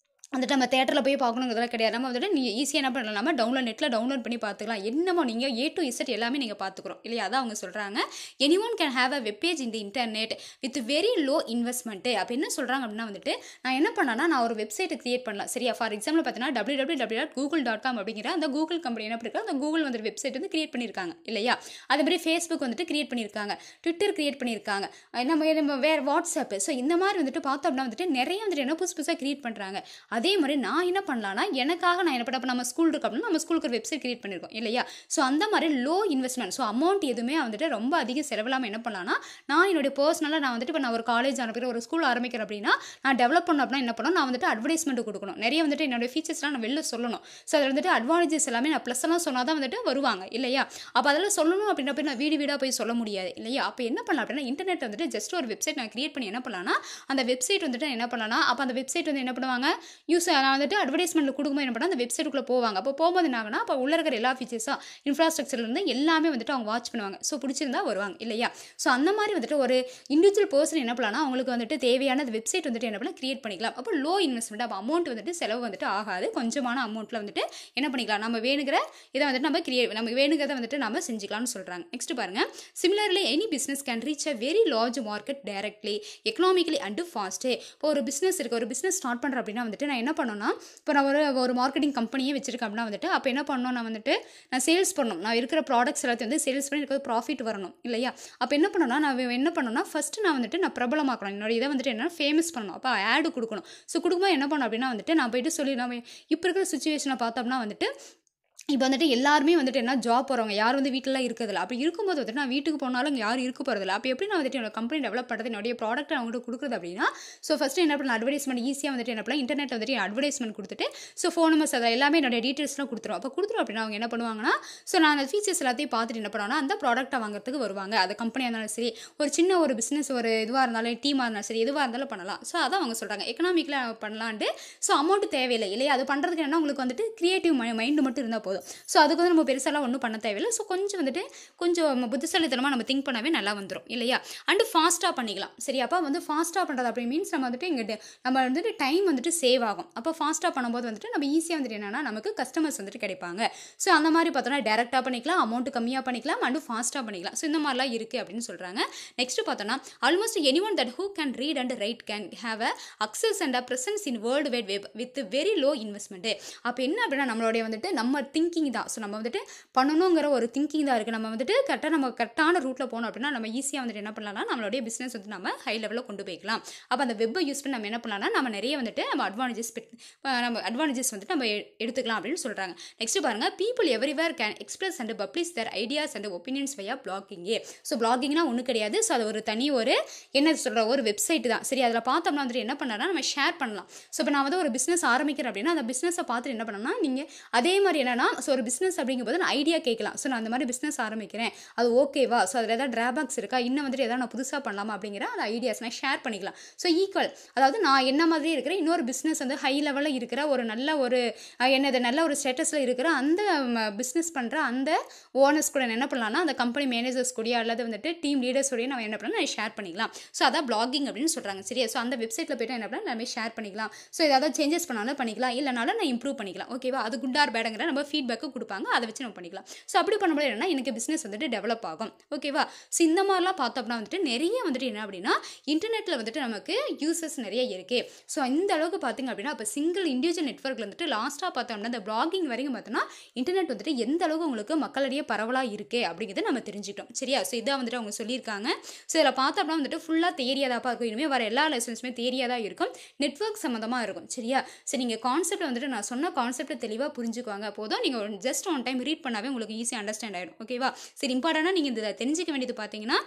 A: வந்துட்டு நம்ம தேட்டரில் போய் பார்க்கணுங்கிறதுலாம் கிடையாது. நம்ம வந்துட்டு நீ ஈஸியாக என்ன பண்ணலாம், நம்ம நெட்டில் டவுன்லோட் பண்ணி பார்த்துக்கலாம். என்னமோ நீங்கள் A to Z எல்லாமே நீங்கள் பார்த்துக்குறோம் இல்லையா. அதான் அவங்க சொல்கிறாங்க anyone can have a web page in the internet with very low investment. அப்போ என்ன சொல்கிறாங்க அப்படின்னா வந்துட்டு நான் என்ன பண்ணேன்னா நான் ஒரு வெப்சைட்டை கிரியேட் பண்ணலாம், சரியா. ஃபார் எக்ஸாம்பிள் பார்த்தீங்கன்னா www.google.com அப்படிங்கிற அந்த கூகுள் கம்பெனி என்ன பண்ணிருக்காங்க, அந்த கூகுள் வந்துட்டு வெப்சைட் வந்து கிரியேட் பண்ணியிருக்காங்க இல்லையா. அதே மாதிரி ஃபேஸ்புக் வந்துட்டு கிரியேட் பண்ணியிருக்காங்க, ட்விட்டர் கிரியேட் பண்ணியிருக்காங்க, நம்ம வேறு வாட்ஸ்அப். ஸோ இந்த மாதிரி வந்துட்டு பார்த்தோம் அப்படின்னா வந்துட்டு நிறைய வந்துட்டு என்ன புதுசாக கிரியேட் பண்ணுறாங்க. அதே மாதிரி நான் என்ன பண்ணலான்னா எனக்காக நான் என்ன பண்ண நம்ம ஸ்கூல் இருக்கு அப்படின்னா நம்ம ஸ்கூலுக்கு ஒரு வெப்சைட் கிரியேட் பண்ணியிருக்கோம் இல்லையா. ஸோ அந்த மாதிரி லோ இன்வெஸ்ட்மெண்ட், ஸோ அமௌண்ட் எதுவுமே வந்துட்டு ரொம்ப அதிக செலவில்லாமல் என்ன பண்ணலாம்னா நான் என்னுடைய பர்சனலாக நான் வந்துட்டு இப்போ நான் ஒரு காலேஜ் ஆரம்பிக்கிறேன், ஒரு ஸ்கூல் ஆரம்பிக்கிறேன் அப்படின்னா நான் டெவலப் பண்ண அப்படின்னா என்ன பண்ணணும், நான் வந்துட்டு அட்வர்டைஸ்மெண்ட் கொடுக்கணும், நிறைய வந்துட்டு என்னுடைய ஃபீச்சர்ஸ்லாம் நான் வெளில சொல்லணும். ஸோ அதில் வந்துட்டு அட்வான்டேஜஸ் எல்லாமே நான் ப்ளஸ் எல்லாம் சொன்னால் தான் வந்துட்டு வருவாங்க இல்லையா. அப்போ அதெல்லாம் சொல்லணும் அப்படின்னா போய் நான் வீடாக போய் சொல்ல முடியாது இல்லையா. அப்போ என்ன பண்ணலாம் அப்படின்னா இன்டர்நெட் வந்துட்டு ஜஸ்ட் ஒரு வெப்சைட் நான் கிரியேட் பண்ணி என்ன பண்ணலாம்னா அந்த வெப்சைட் வந்துட்டு என்ன பண்ணலாம், அப்போ அந்த வெப்சைட் வந்து என்ன பண்ணுவாங்க நான் வந்துட்டு அட்வர்டைஸ்மெண்ட்டில் கொடுக்கும்போது என்ன பண்ணால் அந்த வெப்சைட்டுக்குள்ளே போவாங்க. அப்போ போகும்போது என்ன ஆகுனா, அப்போ உள்ள இருக்கிற எல்லா ஃபீச்சர்ஸாக இன்ஃப்ராஸ்ட்ரக்சர்லேருந்து எல்லாமே வந்துட்டு அவங்க வாட்ச் பண்ணுவாங்க. ஸோ பிடிச்சிருந்தா வருவாங்க இல்லையா? ஸோ அந்த மாதிரி வந்துட்டு ஒரு இண்டிவிஜுவல் பர்சன் என்ன பண்ணலாம்னா, அவங்களுக்கு வந்துட்டு தேவையான வெப்சைட் வந்துட்டு என்ன பண்ணலாம், கிரியேட் பண்ணிக்கலாம். அப்போ லோ இன்வெஸ்ட்மெண்ட், அப்போ அமௌண்ட் வந்துட்டு செலவு வந்துட்டு ஆகாது. கொஞ்சமான அமௌண்ட்டில் வந்துட்டு என்ன பண்ணிக்கலாம், நம்ம வேணுங்கிற இதை வந்துட்டு நமக்கு வேணுங்கிறத வந்துட்டு நம்ம செஞ்சுக்கலாம்னு சொல்கிறாங்க. நெக்ஸ்ட் பாருங்க, similarly any business can reach a very large market directly economically and fast. இப்போ ஒரு பிஸ்னஸ் இருக்குது, ஒரு பிஸ்னஸ் ஸ்டார்ட் பண்ணுறேன் அப்படின்னா வந்துட்டு நான் என்ன பண்ணணும்னா, இப்போ நான் ஒரு மார்க்கெட்டிங் கம்பெனியே வச்சிருக்கேன் அப்படின்னா வந்துட்டு அப்போ என்ன பண்ணணும், நான் சேல்ஸ் பண்ணணும். நான் இருக்கிற ப்ராடக்ட்ஸ் எல்லாத்தையும் வந்து சேல்ஸ் பண்ணி எனக்கு ப்ராஃபிட் வரணும் இல்லையா? அப்போ என்ன பண்ணணும்னா ஃபஸ்ட்டு நான் பிரபலமாக்கணும். என்னோட இதை வந்துட்டு என்ன ஃபேமஸ் பண்ணணும். அப்போ ஆடு கொடுக்கணும். ஸோ கொடுக்கும்போது என்ன பண்ணணும் அப்படின்னா வந்துட்டு நான் போயிட்டு சொல்லி நம்ம இப்போ இருக்கிற சுச்சுவேஷனை பார்த்தோம்னா வந்துட்டு இப்போ வந்துட்டு எல்லாருமே வந்துட்டு என்ன ஜாப் போகிறவங்க யார் வந்து வீட்டிலலாம் இருக்கிறதில்ல. அப்படி இருக்கும்போது வந்துட்டு நான் வீட்டுக்கு போனாலும் யாரும் இருக்க போகிறதில்ல. அப்போ எப்படி நான் வந்துட்டு என்னோட கம்பெனி டெவலப் பண்ணுறது, என்னுடைய ப்ராடக்ட்டை அவங்ககிட்ட கொடுக்குறது அப்படின்னா, ஸோ ஃபஸ்ட்டு என்ன பண்ணலாம், அட்வர்டைஸ்மெண்ட் ஈஸியாக வந்துட்டு என்ன பண்ணலாம், இன்டர்நெட்டில் வந்துட்டு அட்வர்டைஸ்மெண்ட் கொடுத்துட்டு ஸோ ஃபோன் நம்பர்ஸ் அதை எல்லாமே என்னோட டீட்டெயில்ஸ்லாம் கொடுத்துரும். அப்போ கொடுத்துரும் அப்படின்னா அவங்க என்ன பண்ணுவாங்கன்னா, ஸோ நான் அந்த ஃபீச்சர்ஸ் எல்லாத்தையும் பார்த்துட்டு என்ன பண்ணுவாங்கன்னா அந்த ப்ராடக்ட்டை வாங்குறதுக்கு வருவாங்க. அது கம்பெனியாக இருந்தாலும் சரி, ஒரு சின்ன ஒரு பிஸ்னஸ் ஒரு இதுவாக இருந்தாலும் டீமாக இருந்தாலும் சரி, எதுவாக இருந்தாலும் பண்ணலாம். ஸோ அதான் அவங்க சொல்கிறாங்க, எக்கனாமிக்கில் பண்ணலான்ட்டு. ஸோ அமௌண்ட் தேவையில்லை இல்லையா? அது பண்ணுறதுக்கு என்ன, உங்களுக்கு வந்துட்டு கிரியேட்டிவ் மைண்டு மட்டும் இருந்தால் போதும். ஸோ அதுக்கு வந்து நம்ம பெருசாலாம் ஒன்றும் பண்ண தேவையில்லை. ஸோ கொஞ்சம் புத்திசாலித்தனமாக நம்ம திங்க் பண்ணவே நல்லா வந்துடும் இல்லையா? அண்டு ஃபாஸ்ட்டாக பண்ணிக்கலாம். சரி, அப்போ வந்து ஃபாஸ்ட்டாக பண்ணுறது அப்படி மீன்ஸ் நம்ம வந்துட்டு டைம் வந்துட்டு சேவ் ஆகும். அப்போ ஃபாஸ்ட்டாக பண்ணும்போது வந்துட்டு நம்ம ஈஸியாக வந்துட்டு என்னென்னா நமக்கு கஸ்டமர்ஸ் வந்துட்டு கிடைப்பாங்க. ஸோ அந்த மாதிரி பார்த்தோன்னா டேரெக்டாக பண்ணிக்கலாம், அமௌண்ட் கம்மியாக பண்ணிக்கலாம், அண்டு ஃபாஸ்ட்டாக பண்ணிக்கலாம். ஸோ இந்த மாதிரிலாம் இருக்குது அப்படின்னு சொல்கிறாங்க. நெக்ஸ்ட் பார்த்தோன்னா, almost anyone that who can read and right can have a access and a presence in world wide web with very low investment. அப்போ என்ன அப்படின்னா நம்மளுடைய வந்துட்டு நம்ம திங்கிங் தான். ஸோ நம்ம வந்துட்டு பண்ணணுங்கிற ஒரு திங்கிங் தான் இருக்குது. நம்ம வந்துட்டு கரெக்டான ரூட்டில் போகணும் அப்படின்னா நம்ம ஈஸியாக வந்துட்டு என்ன பண்ணலாம்னா நம்மளுடைய பிஸ்னஸ் வந்து நம்ம ஹை லெவலில் கொண்டு போய்க்கலாம். அப்போ அந்த வெப்பை யூஸ் பண்ணி நம்ம என்ன பண்ணலாம்னா நம்ம நிறைய வந்துட்டு நம்ம அட்வான்டேஜஸ் வந்துட்டு நம்ம எடுத்துக்கலாம் அப்படின்னு சொல்கிறாங்க. நெக்ஸ்ட் பாருங்கள், people everywhere can express and publish their ideas and opinions via பிளாகிங்கே. ஸோ பிளாகிங்னா ஒன்றும் கிடையாது. ஸோ அது ஒரு தனி என்ன சொல்கிற ஒரு வெப்சைட் தான். சரி, அதில் பார்த்தோம்னா வந்துட்டு என்ன பண்ணலாம்னா நம்ம ஷேர் பண்ணலாம். ஸோ இப்போ நான் வந்து ஒரு பிஸ்னஸ் ஆரம்பிக்கிறேன் அப்படின்னா அந்த பிஸ்னஸை பார்த்துட்டு என்ன பண்ணணும்னா நீங்கள் அதே மாதிரி என்னன்னா, ஸோ ஒரு பிஸ்னஸ் அப்படிங்கும்போது நான் ஐடியா கேட்கலாம். ஸோ நான் அந்த மாதிரி பிஸ்னஸ் ஆரம்பிக்கிறேன், அது ஓகேவா, ஸோ அதில் ஏதாவது ட்ராபேக்ஸ் இருக்கா, இன்னும் வந்துட்டு எதாவது நான் புதுசாக பண்ணலாமா அப்படிங்கிற அந்த ஐடியாஸ் நான் ஷேர் பண்ணிக்கலாம். ஸோ ஈக்குவல், அதாவது நான் என்ன மாதிரி இருக்கிற இன்னொரு பிஸ்னஸ் வந்து ஹை லெவலில் இருக்கிற ஒரு நல்ல ஒரு ஸ்டேட்டஸில் இருக்கிற அந்த பிஸ்னஸ் பண்ணுற அந்த ஓனர்ஸ் கூட என்ன பண்ணலாம்னா அந்த கம்பெனி மேனேஜர்ஸ் கூட அல்லது வந்துட்டு டீம் லீடர்ஸ் கூட நம்ம என்ன பண்ணலாம், நான் ஷேர் பண்ணிக்கலாம். ஸோ அதான் பிளாகிங் அப்படின்னு சொல்கிறாங்க. சரியா? ஸோ அந்த வெப்சைட்டில் போய்ட்டு என்ன பண்ணலாம், நம்ம ஷேர் பண்ணிக்கலாம். ஸோ ஏதாவது சேஞ்சஸ் பண்ணாலும் பண்ணிக்கலாம், இல்லைனாலும் நான் இம்ப்ரூவ் பண்ணிக்கலாம். ஓகேவா? அது குட் ஆர் பேடுங்கிற நம்ம ஃபீட்பேக்கு கொடுப்பாங்க, அதை வச்சு நம்ம பண்ணிக்கலாம். ஸோ அப்படி பண்ணும்போது என்னன்னா எனக்கு பிஸ்னஸ் வந்துட்டு டெவலப் ஆகும். ஓகேவா? ஸோ இந்த மாதிரிலாம் பார்த்தோம்னா வந்துட்டு நிறைய வந்துட்டு என்ன அப்படின்னா இன்டர்நெட்டில் வந்துட்டு நமக்கு யூசஸ் நிறைய இருக்குது. ஸோ இந்த அளவுக்கு பார்த்தீங்க அப்படின்னா இப்போ சிங்கிள் இண்டிவிஜுவல் நெட்வொர்க்கில் வந்துட்டு லாஸ்ட்டாக பார்த்தோம்னா இந்த பிளாகிங் வரைக்கும் பார்த்தோம்னா இன்டர்நெட் வந்துட்டு எந்த அளவுக்கு உங்களுக்கு மக்களிடையே பரவலாக இருக்குது அப்படிங்கிறத நம்ம தெரிஞ்சுக்கிட்டோம். சரியா? ஸோ இதான் வந்துட்டு அவங்க சொல்லியிருக்காங்க. ஸோ இதில் பார்த்தோம்னா வந்துட்டு ஃபுல்லாக தேரியாதாப்பா இருக்கும். இனிமேல் வர எல்லா லெசன்ஸுமே தேரியாதான் இருக்கும், நெட்வொர்க் சம்மந்தமாக இருக்கும். சரியா? சரி, நீங்கள் கான்செப்ட் வந்துட்டு நான் சொன்ன கான்செப்ட் தெளிவாக புரிஞ்சுக்குவாங்க போதும். நீங்கள் ஜஸ்ட் ஒன் டைம் ரீட் பண்ணாவே உங்களுக்கு ஈஸியாக அண்டர்ஸ்டாண்ட் ஆகிடும். ஓகேவா? சரி, இம்பார்ட்டண்டாக நீங்கள் இதை தெரிஞ்சிக்க வேண்டியது பார்த்தீங்கன்னா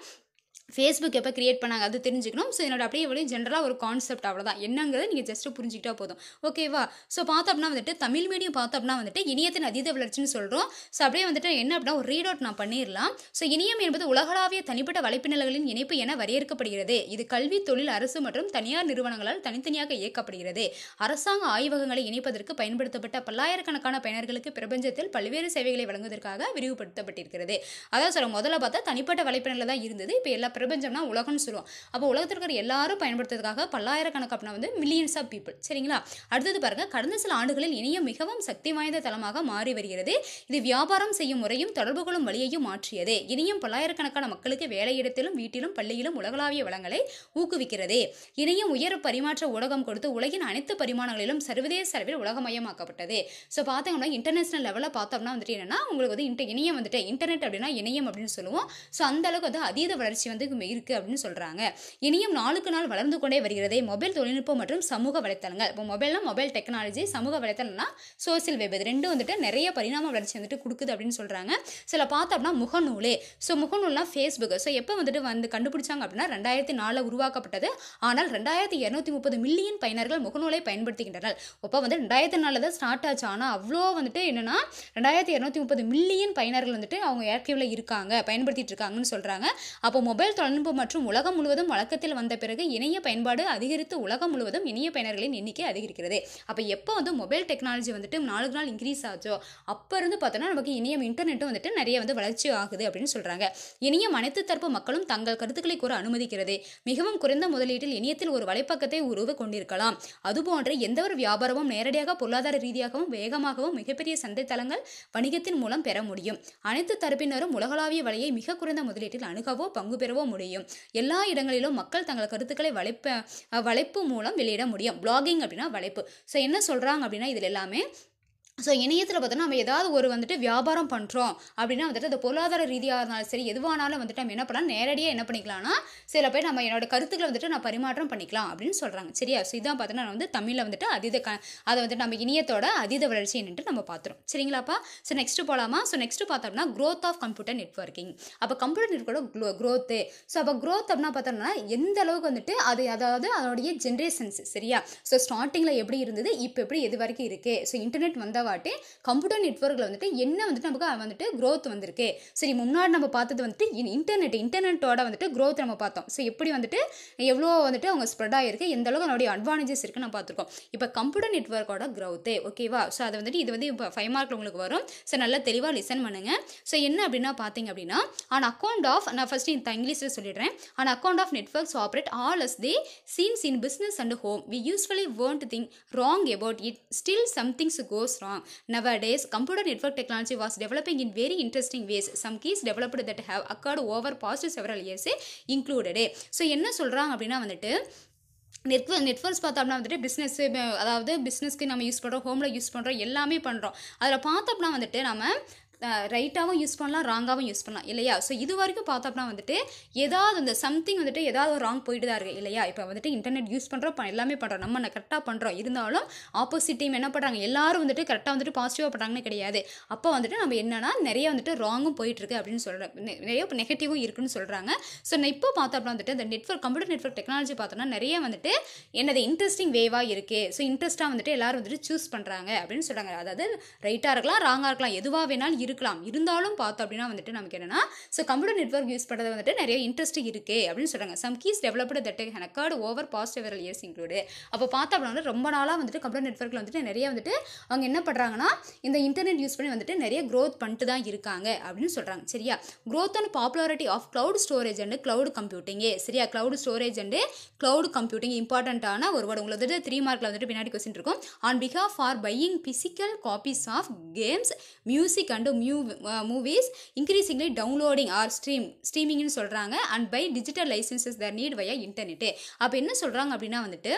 A: ஃபேஸ்புக் எப்போ கிரியேட் பண்ணாங்க அது தெரிஞ்சுக்கணும். ஸோ என்னோட அப்படியே எவ்வளோ ஜென்ரலாக ஒரு கான்செப்ட் அவ்வளோதான், என்னங்கிறத நீங்கள் ஜஸ்ட்டு புரிஞ்சுக்கிட்டா போதும். ஓகேவா? ஸோ பார்த்தோம்னா வந்துட்டு தமிழ் மீடியம் பார்த்தோம்னா வந்துட்டு இணையத்தின் அதீத வளர்ச்சின்னு சொல்கிறோம். ஸோ அப்படியே வந்துட்டு என்ன அப்படின்னா ஒரு ரீட் அவுட் நான் பண்ணிடலாம். ஸோ இணையம் என்பது உலகளாவிய தனிப்பட்ட வலைப்பின்னல்களின் இணைப்பு என வரையறுக்கப்படுகிறது. இது கல்வி, தொழில், அரசு மற்றும் தனியார் நிறுவனங்களால் தனித்தனியாக இயக்கப்படுகிறது. அரசாங்க ஆய்வகங்களை இணைப்பதற்கு பயன்படுத்தப்பட்ட பல்லாயிரக்கணக்கான பயனர்களுக்கு பிரபஞ்சத்தில் பல்வேறு சேவைகளை வழங்குவதற்காக விரிவுபடுத்தப்பட்டிருக்கிறது. அதாவது சொல்ல முதல்ல பார்த்தா தனிப்பட்ட வலைப்பின்னல் தான் இருந்தது. இப்போ எல்லா பிரபஞ்சம்னா உலகம்னு சொல்லுவோம். அப்போ உலகத்தில் இருக்கிற எல்லாரும் பயன்படுத்துறதுக்காக பல்லாயிரக்கணக்கான வந்து மில்லியன்ஸ் ஆஃப் பீப்புள். சரிங்களா? அடுத்தது பாருங்க, கடந்த சில ஆண்டுகளில் இணையம் மிகவும் சக்தி வாய்ந்த தளமாக மாறி வருகிறது. இது வியாபாரம் செய்யும் முறையும் தொடர்புகளும் வழியையும் மாற்றியது. இணையம் பல்லாயிரக்கணக்கான மக்களுக்கு வேலையிடத்திலும் வீட்டிலும் பள்ளியிலும் உலகளாவிய வளங்களை ஊக்குவிக்கிறது. இணையம் உயர் பரிமாற்ற ஊடகம் கொடுத்து உலகின் அனைத்து பரிமாணங்களிலும் சர்வதேச அளவில் உலகமயமாக்கப்பட்டது. ஸோ பார்த்தோம்னா இன்டர்நேஷனல் லெவலில் பார்த்தோம்னா வந்துட்டு என்னன்னா உங்களுக்கு வந்து இணையம் வந்துட்டு இன்டர்நெட் அப்படின்னா இணையம் அப்படின்னு சொல்லுவோம். ஸோ அந்த அளவுக்கு வந்து அதீத வளர்ச்சி வந்து இருக்கு அப்படின்னு சொல்றாங்க. இனியும் நாளுக்கு நாள் வளர்ந்து கொண்டே வருகிறது. மொபைல் தொழில்நுட்பம் மற்றும் சமூக வலைத்தளங்கள், இப்போ மொபைல்னா மொபைல் டெக்னாலஜி, சமூக வலைத்தளம்னா சோசியல் வெப், இது ரெண்டும் வந்துட்டு நிறைய பரிணாம வளர்ச்சி வந்துட்டு கொடுக்குது அப்படின்னு சொல்றாங்க. சில பார்த்தோம்னா முகநூலே, ஸோ முகநூல்னா ஃபேஸ்புக். ஸோ எப்போ வந்துட்டு கண்டுபிடிச்சாங்க அப்படின்னா 2004 உருவாக்கப்பட்டது. ஆனால் 2230 மில்லியன் பயனர்கள் முகநூலை பயன்படுத்துகின்றனர். அப்போ வந்து 2004 தான் ஸ்டார்ட் ஆச்சு. ஆனால் அவ்வளோ வந்துட்டு என்னன்னா 2230 மில்லியன் பயனர்கள் வந்துட்டு அவங்க ஆக்டிவ்ல இருக்காங்க, பயன்படுத்திட்டு இருக்காங்கன்னு சொல்றாங்க. அப்போ மொபைல் தொழில்நுட்பம் மற்றும் உலகம் முழுவதும் வழக்கத்தில் வந்த பிறகு இணைய பயன்பாடு அதிகரித்து உலகம் முழுவதும் இணைய பயனர்களின் எண்ணிக்கை அதிகரிக்கிறது. அப்போ எப்போ வந்து மொபைல் டெக்னாலஜி வந்துட்டு நாளுக்கு நாள் இன்க்ரீஸ் ஆச்சோ அப்போ இருந்து பார்த்தோன்னா நமக்கு இணையம் இன்டர்நெட்டும் வந்துட்டு நிறைய வந்து வளர்ச்சி ஆகுது அப்படின்னு சொல்கிறாங்க. இணையம் அனைத்து தரப்பு மக்களும் தங்கள் கருத்துக்களை கூற அனுமதிக்கிறது. மிகவும் குறைந்த முதலீட்டில் இணையத்தில் ஒரு வலைப்பக்கத்தை உருவ கொண்டிருக்கலாம். அதுபோன்ற எந்த ஒரு வியாபாரமும் நேரடியாக பொருளாதார ரீதியாகவும் வேகமாகவும் மிகப்பெரிய சந்தை தளங்கள் வணிகத்தின் மூலம் பெற முடியும். அனைத்து தரப்பினரும் உலகளாவிய வலையை மிக குறைந்த முதலீட்டில் அணுகவோ பங்கு பெறவோ முடியும். எல்லா இடங்களிலும் மக்கள் தங்கள் கருத்துக்களை வலைப்பு மூலம் வெளியிட முடியும். பிளாகிங் அப்படின்னா வலைப்பு. ஸோ என்ன சொல்கிறாங்க அப்படின்னா இதில் எல்லாமே ஸோ இணையத்தில் பார்த்தோன்னா நம்ம ஏதாவது ஒரு வந்துட்டு வியாபாரம் பண்ணுறோம் அப்படின்னா வந்துட்டு அது பொருளாதார ரீதியாக இருந்தாலும் சரி எதுவானாலும் வந்துட்டு நம்ம என்ன பண்ணலாம், நேரடியாக என்ன பண்ணிக்கலாம்னா சில பேர் நம்ம என்னோட கருத்துக்களை வந்துட்டு நான் பரிமாற்றம் பண்ணிக்கலாம் அப்படின்னு சொல்கிறாங்க. சரியா? ஸோ இதான் பார்த்தோன்னா வந்து தமிழில் வந்துட்டு அதை வந்துட்டு நம்ம இணையத்தோட அதீத வளர்ச்சி என்னட்டு நம்ம பார்த்துரும். சரிங்களாப்பா? ஸோ நெக்ஸ்ட்டு போகலாமா? ஸோ நெக்ஸ்ட்டு பார்த்தோம்னா க்ரோத் ஆஃப் கம்ப்யூட்டர் நெட்வொர்க்கிங். அப்போ கம்ப்யூட்டர் நெட்வொர்க்கோட க்ரோத்து. ஸோ அப்போ க்ரோத் அப்படின்னா பார்த்தோம்னா எந்த அளவுக்கு வந்துட்டு அதாவது அதோடைய ஜென்ரேஷன்ஸ். சரியா? ஸோ ஸ்டார்டிங்கில் எப்படி இருந்தது, இப்போ எப்படி எது வரைக்கும் இருக்குது. ஸோ இன்டர்நெட் வந்த கம்ப்யூட்டர் நெட்வொர்க்ல வந்துட்டு என்ன வந்துட்டு நமக்கு வந்துட்டு growth வந்திருக்கு. சரி, முன்னாடி நம்ம பார்த்தது வந்துட்டு இன்டர்நெட்டோட வந்துட்டு growth நம்ம பார்த்தோம். ஸோ எப்படி வந்துட்டு எவ்வளோ வந்துட்டு அவங்க ஸ்ப்ரெட் ஆகிருக்கு, எந்த அளவுக்கு அதனுடைய அட்வான்டேஜஸ் இருக்குன்னு நம்ம பார்த்துருக்கோம். இப்போ கம்ப்யூட்டர் நெட்வொர்க்கோட growth ஓகேவா? ஸோ அதை வந்துட்டு இது வந்து இப்போ 5 மார்க்கில் உங்களுக்கு வரும். ஸோ நல்லா தெளிவாக லிசன் பண்ணுங்க. ஸோ என்ன அப்படின்னா பார்த்தீங்க அப்படின்னா ஆன் அக்கௌண்ட் ஆஃப், நான் ஃபர்ஸ்ட் இந்த இங்கிலீஷில் சொல்லிடுறேன். On account of networks operate all as they scenes in business and home. We usually won't think wrong about it. Still some things goes wrong. Nowadays, computer network technology was developing in very interesting ways. Some keys developed that have occurred over past several years included. So என்ன சொல்கிறாங்க அப்படின்னா வந்துட்டு நெட்வொர்க்ஸ் பார்த்தோம்னா வந்துட்டு பிஸ்னஸ், அதாவது பிஸ்னஸ்க்கு நம்ம யூஸ் பண்ணுறோம், ஹோமில் யூஸ் பண்ணுறோம், எல்லாமே பண்ணுறோம். அதில் பார்த்தோம்னா வந்துட்டு நம்ம ரைட்டாகவும் யூஸ் பண்ணலாம், ராங்காகவும் யூஸ் பண்ணலாம் இல்லையா? ஸோ இது வரைக்கும் பார்த்தோம்னா வந்துட்டு ஏதாவது இந்த சம்திங் வந்துட்டு ஏதாவது ஒரு ராங் போயிட்டு தான் இருக்குது இல்லையா? இப்போ வந்துட்டு இன்டர்நெட் யூஸ் பண்ணுறோம், எல்லாமே பண்ணுறோம், நம்ம கரெக்டாக பண்ணுறோம். இருந்தாலும் ஆப்போசிட் டீம் என்ன பண்ணுறாங்க, எல்லாரும் வந்துட்டு கரெக்டாக வந்துட்டு பாசிட்டிவாக பண்ணுறாங்கன்னு கிடையாது. அப்போ வந்துட்டு நம்ம என்னன்னா நிறைய வந்துட்டு ராங்கும் போயிட்டுருக்கு அப்படின்னு சொல்கிறேன், நிறைய நெகட்டிவும் இருக்குன்னு சொல்கிறாங்க. ஸோ நான் இப்போ பார்த்தோம்னா வந்துட்டு இந்த கம்ப்யூட்டர் நெட்வொர்க் டெக்னாலஜி பார்த்தோம்னா நிறைய வந்துட்டு என்னது இன்ட்ரெஸ்டிங் வேவாக இருக்குது. ஸோ இன்ட்ரெஸ்ட்டாக வந்துட்டு எல்லாரும் வந்துட்டு சூஸ் பண்ணுறாங்க அப்படின்னு சொல்கிறாங்க. அதாவது ரைட்டாக இருக்கலாம், ராங்காக இருக்கலாம், எதுவாக வேணாலும் இருக்கலாம். இருந்தாலும் பார்த்தோம் அப்படின்னா வந்துட்டு நமக்கு என்னன்னா ஸோ கம்ப்யூட்டர் நெட்வொர்க் யூஸ் பண்ணுறது வந்துட்டு நிறைய இன்ட்ரெஸ்ட் இருக்கு அப்படின்னு சொல்றாங்க. Some keys developed that have occurred over past several years include. அப்போ பார்த்தோம் அப்படின்னா ரொம்ப நாளாக வந்துட்டு கம்ப்யூட்டர் நெட்வொர்க்கில் வந்துட்டு நிறைய வந்துட்டு அவங்க என்ன பண்ணுறாங்கன்னா இந்த இன்டர்நெட் யூஸ் பண்ணி வந்துட்டு நிறைய க்ரோத் பண்ணிட்டு தான் இருக்காங்க அப்படின்னு சொல்கிறாங்க. சரியா? Growth and popularity of cloud storage and cloud computing. சரியா? Cloud storage and cloud computing இம்பார்ட்டண்ட்டான ஒரு வேர்டு. உங்களுக்கு வந்துட்டு 3 மார்க்கில் வந்துட்டு பின்னாடி கொஸ்டின் இருக்கும். On behalf for buying physical copies of games, music and movies, increasingly downloading or ஸ்ட்ரீமிங்னு சொல்கிறாங்க. And buy digital licences their need via internet. அப்போ என்ன சொல்கிறாங்க அப்படின்னா வந்துட்டு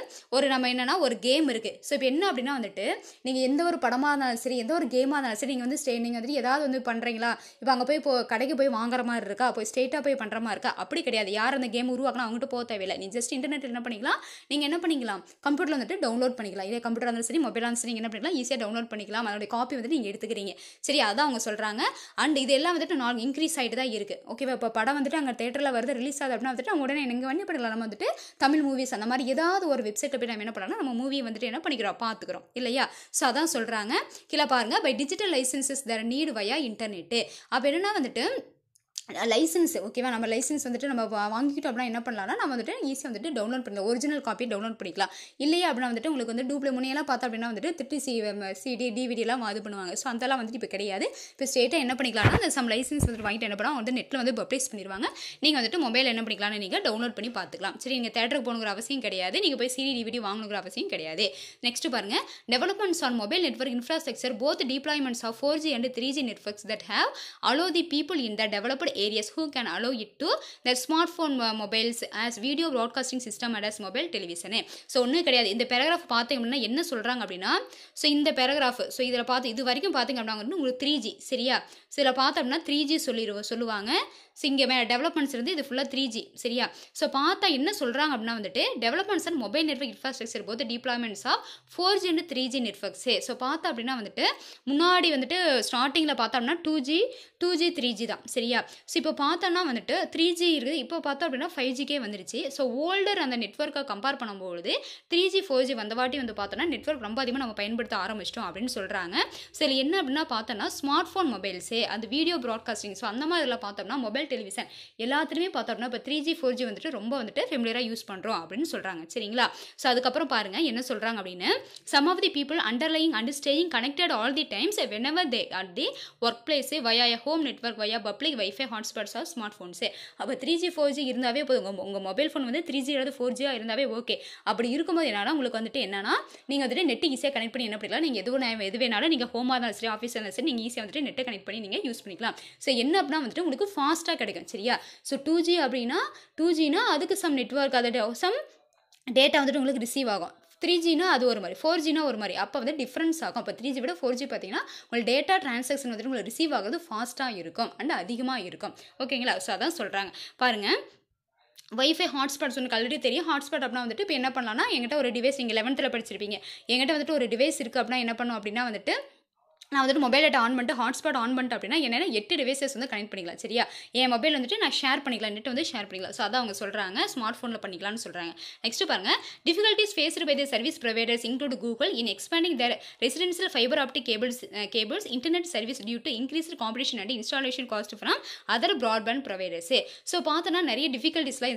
A: நம்ம என்னன்னா ஒரு கேம் இருக்குது. ஸோ இப்போ என்ன அப்படின்னா வந்துட்டு நீங்கள் எந்த ஒரு படமாக இருந்தாலும் சரி, எந்த ஒரு கேமாக இருந்தாலும் சரி, நீங்கள் வந்து நீங்கள் வந்துட்டு ஏதாவது வந்து பண்ணுறீங்களா, இப்போ அங்கே போய் கடைக்கு போய் வாங்குற மாதிரி இருக்கா, போய் ஸ்ட்ரெயிட்டாக போய் பண்ணுற மாதிரி இருக்கா, அப்படி கிடையாது. யார் அந்த கேம் உருவாக்கலாம் அவங்ககிட்ட போக தேவையில்லை. நீ ஜஸ்ட் இன்டர்நெட்டில் என்ன பண்ணிக்கலாம், நீங்கள் என்ன பண்ணிக்கலாம், கம்ப்யூட்டரில் வந்துட்டு டவுன்லோட் பண்ணிக்கலாம். இதே கம்ப்யூட்டர் இருந்தாலும் சரி, மொபைலாக இருந்தாலும் சரி, நீங்கள் என்ன பண்ணிக்கலாம், ஈஸியாக டவுன்லோட் பண்ணிக்கலாம். அதோட காப்பி வந்துட்டு நீங்கள் எடுத்துக்கிறீங்க. சரி, அதான் அவங்க சொல்கிறாங்க. அண்ட் இது எல்லாம் வந்துட்டு இன்க்ரீஸ் ஆகிட்டு தான் இருக்குது. ஓகேவா? இப்போ படம் வந்துட்டு அங்கே தேட்டரில் வருது, ரிலீஸ் ஆகுது அப்படின்னா வந்துட்டு அவங்க உடனே எங்கே என்ன பண்ணலாம், நம்ம வந்துட்டு தமிழ் மூவிஸ் அந்த மாதிரி ஏதாவது ஒரு வெப்சைட்டில் போய் நம்ம என்ன பண்ணலாம், நம்ம மூவி வந்துட்டு என்ன பண்ணிக்கிறோம், பார்த்துக்கிறோம் இல்லையா? ஸோ அதான் சொல்கிறாங்க. கீழே பாருங்க, by digital licences their need via internet. அப்போ என்னன்னா வந்துட்டு லைசன்ஸ், ஓகேவா, நம்ம லைசன்ஸ் வந்துட்டு நம்ம வாங்கிக்கிட்டோம் அப்படின்னா என்ன பண்ணலாம்னா நம்ம வந்துட்டு ஈஸியாக வந்துட்டு டவுன்லோட் பண்ணலாம், ஒரிஜினல் காப்பி டவுன்லோட் பண்ணிக்கலாம். இல்லையா அப்படின்னா வந்துட்டு உங்களுக்கு வந்து டூப்ளே முனையெல்லாம் பார்த்தோம் அப்படின்னா வந்துட்டு திருப்பி சிடி டிவிடிலாம் இது பண்ணுவாங்க. ஸோ அதெல்லாம் வந்துட்டு இப்போ கிடையாது. இப்போ ஸ்ட்ரெயிட்டாக என்ன பண்ணிக்கலாம்னா அந்த சம் லைசன்ஸ் வந்துட்டு வாங்கிட்டு என்ன பண்ணலாம், வந்து நெட்டில் வந்து பப்ளிஷ் பண்ணிடுவாங்க. நீங்கள் வந்துட்டு மொபைல் என்ன பண்ணிக்கலாம்னு நீங்கள் டவுன்லோட் பண்ணி பார்த்துக்கலாம். சரி, நீங்கள் தேட்டருக்கு போகணுங்கிற அவசியம் கிடையாது, நீங்கள் போய் சிடி டிவிடி வாங்கணுங்கிற அவசியம் கிடையாது. நெக்ஸ்ட் பாருங்க, developments on mobile network infrastructure both deployments of 4G and 3G networks that have allow the people in the developed areas who can allow it to their smartphone mobiles as video broadcasting system and as mobile television. So ஒன்றும் கிடையாது. இந்த பேராகிராஃப் பார்த்தீங்க அப்படின்னா என்ன சொல்கிறாங்க அப்படின்னா, ஸோ இந்த பேராகிராஃப், ஸோ இதில் பார்த்து இது வரைக்கும் பார்த்தீங்க அப்படின்னா உங்களுக்கு 3G. சரியா? ஸோ இதில் பார்த்தோம் அப்படின்னா 3G சொல்லுவாங்க. ஸோ இங்கே டெவலப்மெண்ட்ஸ் இருந்து இது ஃபுல்லாக 3G. சரியா? ஸோ பார்த்தா என்ன சொல்கிறாங்க அப்படின்னா வந்துட்டு developments and mobile network infrastructure both deployments of 4G and 3G நெட்வொர்க்ஸே. ஸோ பார்த்தா அப்படின்னா வந்துட்டு முன்னாடி வந்துட்டு ஸ்டார்டிங்கில் பார்த்தோம் அப்படின்னா 2G 3G தான். சரியா? ஸோ இப்போ பார்த்தோம்னா வந்துட்டு 3G இருக்குது, இப்போ பார்த்தோம் அப்படின்னா 5Gக்கே வந்துருச்சு. ஸோ ஓல்டர் அந்த நெட்வொர்க்கை கம்பேர் பண்ணும்போது 3G 4G வந்த வாட்டி வந்து பார்த்தோன்னா நெட்வொர்க் ரொம்ப அதிகமாக நம்ம பயன்படுத்த ஆரம்பிச்சிட்டோம் அப்படின்னு சொல்கிறாங்க. சரி, என்ன அப்படின்னா பார்த்தோன்னா ஸ்மார்ட் ஃபோன் மொபைல்ஸே, அந்த வீடியோ ப்ராட்காஸ்டிங், ஸோ அந்த மாதிரி இதில் பார்த்தோம்னா மொபைல் டெலிவிஷன் எல்லாத்துலேயுமே பார்த்தோம் அப்படின்னா இப்போ 3G 4G வந்துட்டு ரொம்ப வந்துட்டு ஃபெமிலியராக யூஸ் பண்ணுறோம் அப்படின்னு சொல்கிறாங்க சரிங்களா. ஸோ அதுக்கப்புறம் பாருங்கள் என்ன சொல்கிறாங்க அப்படின்னு, some of the people underlying and staying connected all the times whenever they at the workplace via a home network via public Wi-Fi hotspots or smartphones. அப்போ 3G 4G இருந்தாவே போதும், உங்கள் மொபைல் ஃபோன் வந்து 3G அல்லது 4G இருந்தாவே ஓகே. அப்படி இருக்கும்போது என்னன்னா உங்களுக்கு வந்துட்டு என்னன்னா நீங்கள் வந்துட்டு நெட் ஈஸியாக கனெக்ட் பண்ணி என்ன பண்ணிக்கலாம், நீங்கள் எது வேணாலும் நீங்கள் ஹோமாக இருந்தாலும் சரி ஆஃபீஸாக இருந்தாலும் சரி நீங்கள் ஈஸியாக வந்துட்டு நெட்டை கனெக்ட் பண்ணி நீங்கள் யூஸ் பண்ணிக்கலாம். ஸோ என்ன அப்படின்னா வந்துட்டு உங்களுக்கு ஃபாஸ்ட்டாக கிடைக்கும் சரியா. ஸோ 2G அப்படின்னா 2Gனா அதுக்கு சம் நெட்வொர்க் அதோட சம் டேட்டா வந்துட்டு உங்களுக்கு ரிசீவ் ஆகும். 3Gனா அது ஒரு மாதிரி, 4Gனா ஒரு மாதிரி. அப்போ வந்து டிஃப்ரென்ஸ் ஆகும். அப்போ 3G விட 4G பார்த்தீங்கன்னா உங்களுக்கு டேட்டா டிரான்சாக்ஷன் வந்துட்டு உங்களுக்கு ரிசீவ் ஆகுது ஃபாஸ்ட்டாக இருக்கும் அண்ட் அதிகமாக இருக்கும் ஓகேங்களா. ஸோ அதான் சொல்கிறாங்க பாருங்கள். வைஃபை ஹாட்ஸ்பாட்ஸ் உங்களுக்கு ஆல்ரெடி தெரியும். ஹாட்ஸ்பாட் அப்படின்னா வந்துட்டு இப்போ என்ன பண்ணலாம்னா, என்கிட்ட ஒரு டிவைஸ் நீங்கள் 11th படிச்சிருப்பீங்க, என்கிட்ட வந்துட்டு ஒரு டிவைஸ் இருக்குது அப்படின்னா என்ன பண்ணும் அப்படின்னா வந்துட்டு நான் வந்துட்டு மொபைல் டேட்டா ஆன் பண்ணிட்டு ஹாட்ஸ்பாட் ஆன் பண்ணிட்டு அப்படின்னா என்னென்ன 8 டிவைசஸ் வந்து கனெக்ட் பண்ணிக்கலாம் சரியா. என் மொபைல் வந்துட்டு நான் ஷேர் பண்ணிக்கலாம், நெட் வந்து ஷேர் பண்ணிக்கலாம். ஸோ அதான் அவங்க சொல்கிறாங்க ஸ்மார்ட் ஃபோனில் பண்ணிக்கலாம்னு சொல்கிறாங்க. நெக்ஸ்ட் பாருங்கள், difficulties faced by the service providers include Google in expanding their residential fibre optic cables internet service due to increased competition and installation cost from other broadband providers. So பார்த்தோன்னா நிறைய டிஃபிகல்ட்டிஸ்லாம்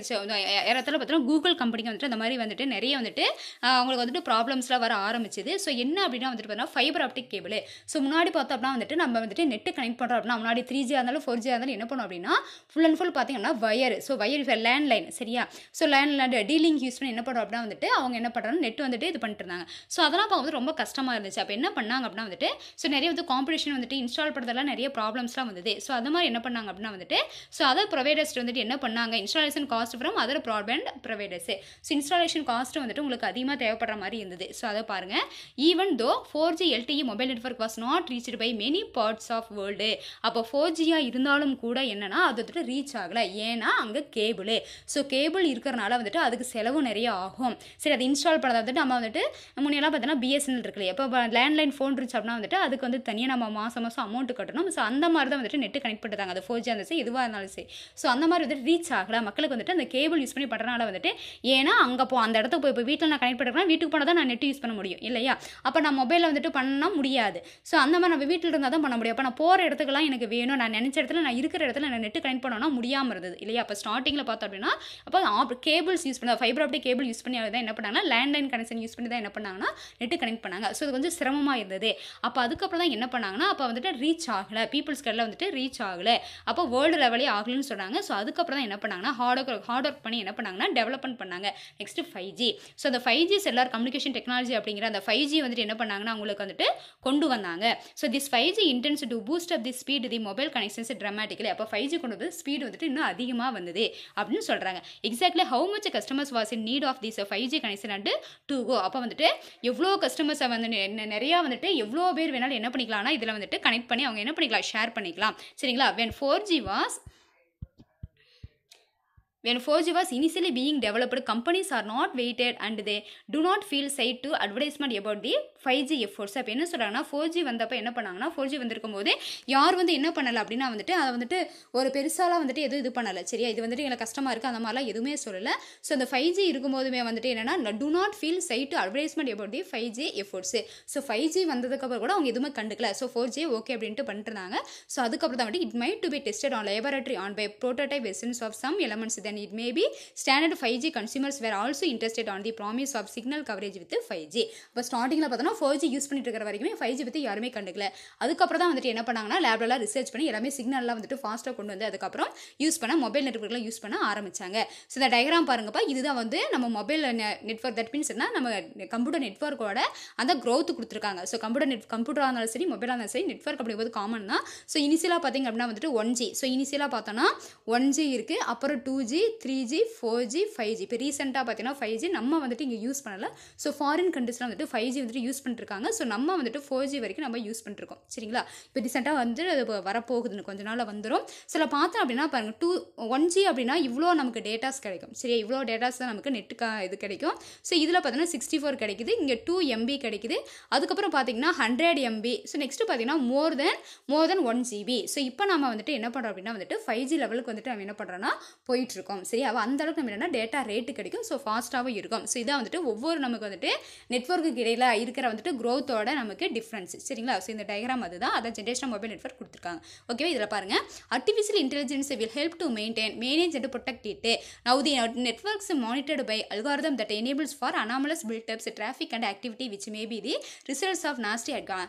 A: இடத்துல பார்த்தோன்னா கூகுள் கம்பெனிக்கு வந்துட்டு அந்த மாதிரி வந்துட்டு நிறைய வந்துட்டு அவங்களுக்கு வந்துட்டு ப்ராப்ளம்ஸ்லாம் வர ஆரம்பிச்சுது. ஸோ என்ன அப்படின்னா வந்துட்டு பார்த்தீங்கன்னா ஃபைபர் ஆப்டிக் கேபிள். ஸோ முன்னாடி பார்த்தோம் அப்படின்னா வந்துட்டு நம்ம வந்துட்டு நெட்டு கனெக்ட் பண்ணுறோம் அப்படின்னா முன்னாடி 3G இருந்தாலும் 4G இருந்தாலும் என்ன பண்ணும் அப்படின்னா ஃபுல் அண்ட் ஃபுல் பார்த்தீங்கன்னா வயர். ஸோ வயர் லேண்ட்லைன் சரியா. ஸோ லேண்ட்லைன் டீலிங் யூஸ் பண்ணி என்ன பண்ணுறோம் அப்படின்னா வந்துட்டு அவங்க என்ன பண்ணுறாங்க நெட் வந்துட்டு இது பண்ணிட்டு இருந்தாங்க. ஸோ அதெல்லாம் பார்க்கும்போது ரொம்ப கஷ்டமாக இருந்துச்சு. அப்போ என்ன பண்ணாங்க அப்படின்னா வந்துட்டு ஸோ நிறைய வந்து காம்படிஷன் வந்துட்டு இன்ஸ்டால் பண்ணுறதெல்லாம் நிறைய ப்ராப்ளம்ஸ்லாம் வந்தது. ஸோ அது மாதிரி என்ன பண்ணாங்க அப்படின்னா வந்துட்டு ஸோ அதர் ப்ரொவைடர்ஸ் வந்துட்டு என்ன பண்ணாங்க, installation cost from other broadband providers. So installation cost வந்துட்டு உங்களுக்கு அதிகமாக தேவைப்படுற மாதிரி இருந்தது. ஸோ அதை பாருங்கள். Even though 4G LTE mobile network was not reached by many parts of world. அப்போ 4G-யா இருந்தாலும் கூட என்னன்னா அது வந்துட்டு ரீச் ஆகலை, ஏன்னா அங்கே கேபிள். ஸோ கேபிள் இருக்கிறனால வந்துட்டு அதுக்கு செலவு நிறைய ஆகும். சரி, அதை இன்ஸ்டால் பண்ணதை வந்துட்டு நம்ம வந்துட்டு முன்னெல்லாம் பார்த்தீங்கன்னா BSNL இருக்குல்லையே, இப்போ லேண்ட்லைன் ஃபோன் இருந்துச்சு அப்படின்னா வந்துட்டு அதுக்கு வந்து தனியாக நம்ம மாதம் அமௌண்ட் கட்டணும். ஸோ அந்த மாதிரி தான் வந்துட்டு நெட்டு கனெக்ட் பண்ணிட்டாங்க, அது 4G இருந்தாலும் சரி எதுவாக இருந்தாலும் சரி. ஸோ அந்த மாதிரி வந்துட்டு ரீச் ஆகலை மக்களுக்கு வந்துட்டு அந்த கேபிள் யூஸ் பண்ணி பண்ணுறதுனால வந்துட்டு, ஏன்னா அங்கே அந்த இடத்துக்கு போய் இப்போ வீட்டில் நான் கனெக்ட் பண்ணுறேன்னா வீட்டுக்கு போனால் தான் நான் நெட் யூஸ் பண்ண முடியும் இல்லையா. அப்போ நான் மொபைலில் வந்துட்டு பண்ண முடியாது. ஸோ அந்த மாதிரி நம்ம வீட்டில் இருந்தால் தான் பண்ண முடியும். அப்போ நான் போகிற இடத்துக்குலாம் எனக்கு வேணும், நான் நினச்ச இடத்துல நான் இருக்கிற இடத்துல நான் நெட்டு கனெக்ட் பண்ணோன்னா முடியாமல் இருந்தது இல்லையா. அப்போ ஸ்டார்டிங்கில் பார்த்தோம் அப்படின்னா அப்போ கேபிள்ஸ் யூஸ் பண்ண ஃபைபர் ஆப்டிக் கேபிள் யூஸ் பண்ணி தான் என்ன பண்ணாங்கன்னா லேண்ட்லைன் கனெக்ஷன் யூஸ் பண்ணி தான் என்ன பண்ணாங்கன்னா நெட்டு கனெக்ட் பண்ணாங்க. ஸோ இது கொஞ்சம் சிரமமாக இருந்தது. அப்போ அதுக்கப்புறம் தான் என்ன பண்ணாங்கன்னா அப்போ வந்துட்டு ரீச் ஆகலை, பீப்புள்ஸ் கடலில் வந்துட்டு ரீச் ஆகலை, அப்போ வேர்ல்டு லெவலே ஆகலன்னு சொன்னாங்க. ஸோ அதுக்கப்புறம் தான் என்ன பண்ணாங்கன்னா ஹார்ட் ஒர்க் பண்ணி என்ன பண்ணாங்கன்னா டெவலப்மெண்ட் பண்ணாங்க. Next 5G. ஸோ அந்த 5G செல்லார் கம்யூனிகேஷன் டெக்னாலஜி அப்படிங்கிற அந்த 5G வந்துட்டு என்ன பண்ணாங்கன்னா அவங்களுக்கு வந்துட்டு கொண்டு வந்தாங்க. So this 5G intends to boost up the speed the mobile connections dramatically. அப்போ 5G கொண்டு வந்து ஸ்பீடு வந்துட்டு இன்னும் அதிகமாக வந்தது அப்படின்னு சொல்கிறாங்க. Exactly how much customers was in need of this 5G connection and to go. அப்போ வந்துட்டு எவ்வளோ கஸ்டமர்ஸை வந்து நிறையா வந்துட்டு எவ்வளோ பேர் வேணாலும் என்ன பண்ணிக்கலாம்னா இதில் வந்துட்டு கனெக்ட் பண்ணி அவங்க என்ன பண்ணிக்கலாம், ஷேர் பண்ணிக்கலாம் சரிங்களா. When 4G was initially being developed, companies are not waited and they do not feel shy to advertisement about the 5G efforts. அப்போ என்ன சொல்கிறாங்கன்னா 4G வந்தப்போ என்ன பண்ணாங்கன்னா 4G வந்திருக்கும் போது யார் வந்து என்ன பண்ணலை அப்படின்னா வந்துட்டு அதை வந்துட்டு ஒரு பெருசாலாம் வந்துட்டு எதுவும் இது பண்ணலை சரியா. இது வந்துட்டு எனக்கு கஷ்டமாக இருக்குது அந்த மாதிரிலாம் எதுவுமே சொல்லலை. ஸோ அந்த 5G இருக்கும்போதுமே வந்துட்டு என்னென்னா do not feel shy to advertisement about the 5G efforts. So 5G வந்ததுக்கப்புறம் கூட அவங்க எதுவுமே கண்டுக்கல. ஸோ 4G ஓகே அப்படின்ட்டு பண்ணிட்டுருந்தாங்க. ஸோ அதுக்கப்புறம் தான் வந்துட்டு it might to be tested on laboratory on by prototype versions of some elements. Then it may be standard 5G consumers were also interested on the promise of signal coverage with 5G. இப்போ ஸ்டார்டிங்கில் பார்த்தோன்னா 4G யூஸ் பண்ணிட்டு இருக்கிற வரைக்குமே 5G பற்றி யாருமே கண்டுக்கல. அதுக்கப்புறம் தான் வந்துட்டு என்ன பண்ணாங்கன்னா லேப்லலாம் ரிசர்ச் பண்ணி எல்லாமே சிக்னல்லாம் வந்துட்டு ஃபாஸ்ட்டாக கொண்டு வந்து அதுக்கப்புறம் யூஸ் பண்ண மொபைல் நெட்வொர்க்லாம் யூஸ் பண்ண ஆரம்பிச்சாங்க. ஸோ இந்த டயக்ராம் பாருங்கப்பா, இதுதான் வந்து நம்ம மொபைல் நெட்வொர்க். தட் மீன்ஸ் என்ன, நம்ம கம்ப்யூட்டர் நெட்வொர்க்கோட அந்த க்ரோத் கொடுத்துருக்காங்க. ஸோ கம்ப்யூட்டராக இருந்தாலும் சரி மொபைலாக இருந்தாலும் சரி நெட்வொர்க் அப்படிங்கிறது காமன் தான். ஸோ இனிஷியலாக பார்த்தீங்க அப்படின்னா வந்துட்டு 1G. ஸோ இனிஷியலாக பார்த்தோன்னா 1G இருக்குது, அப்புறம் 2G 3G 4G 5G. இப்போ ரீசெண்டாக பார்த்தீங்கன்னா 5G நம்ம வந்துட்டு இங்கே யூஸ் பண்ணலை. ஸோ ஃபாரின் கண்ட்ரீஸ்லாம் வந்துட்டு 5G வந்துட்டு யூஸ் பண்ணிருக்காங்க. ஸோ நம்ம வந்துட்டு 4G வரைக்கும் நம்ம யூஸ் பண்ணிருக்கோம் சரிங்களா. இப்போ ரீசெண்டாக வந்து அது வரப்போகுதுன்னு கொஞ்ச நாள் வந்துடும். சில பார்த்தோம் அப்படின்னா பாருங்கள் 1G அப்படின்னா இவ்வளோ நமக்கு டேட்டாஸ் கிடைக்கும் சரியா. இவ்வளோ டேட்டாஸ் தான் நமக்கு நெட்டு இது கிடைக்கும். ஸோ இதில் பார்த்தீங்கன்னா 64 கிடைக்குது, இங்கே 2 MB கிடைக்குது, அதுக்கப்புறம் பார்த்தீங்கன்னா 100 MB. ஸோ நெக்ஸ்ட்டு பார்த்தீங்கன்னா மோர் தென் 1 GB. ஸோ இப்போ நம்ம வந்துட்டு என்ன பண்ணுறோம் அப்படின்னா வந்துட்டு 5G லெவலுக்கு வந்துட்டு நம்ம என்ன பண்ணுறோன்னா போயிட்டுருக்கோம் இருக்கும். சரி, அந்த அளவுக்கு நம்ம என்னன்னா டேட்டா ரேட்டு கிடைக்கும். ஸோ ஃபாஸ்ட்டாகவும் இருக்கும். ஸோ இதான் வந்துட்டு ஒவ்வொரு நமக்கு வந்துட்டு நெட்வொர்க்கு இடையில இருக்கிற வந்துட்டு க்ரோத்தோட நமக்கு டிஃப்ரென்ஸ். சரிங்களா? ஸோ இந்த டயக்ராம் அதுதான். அதான் ஜென்ரேஷன் மொபைல் நெட்வொர்க் கொடுத்துருக்காங்க. ஓகேவா? இதில் பாருங்க, artificial intelligence will help to manage and protect it. Now the networks monitored by algorithm that enables for anomalous build-ups, traffic and activity which may be the results of nasty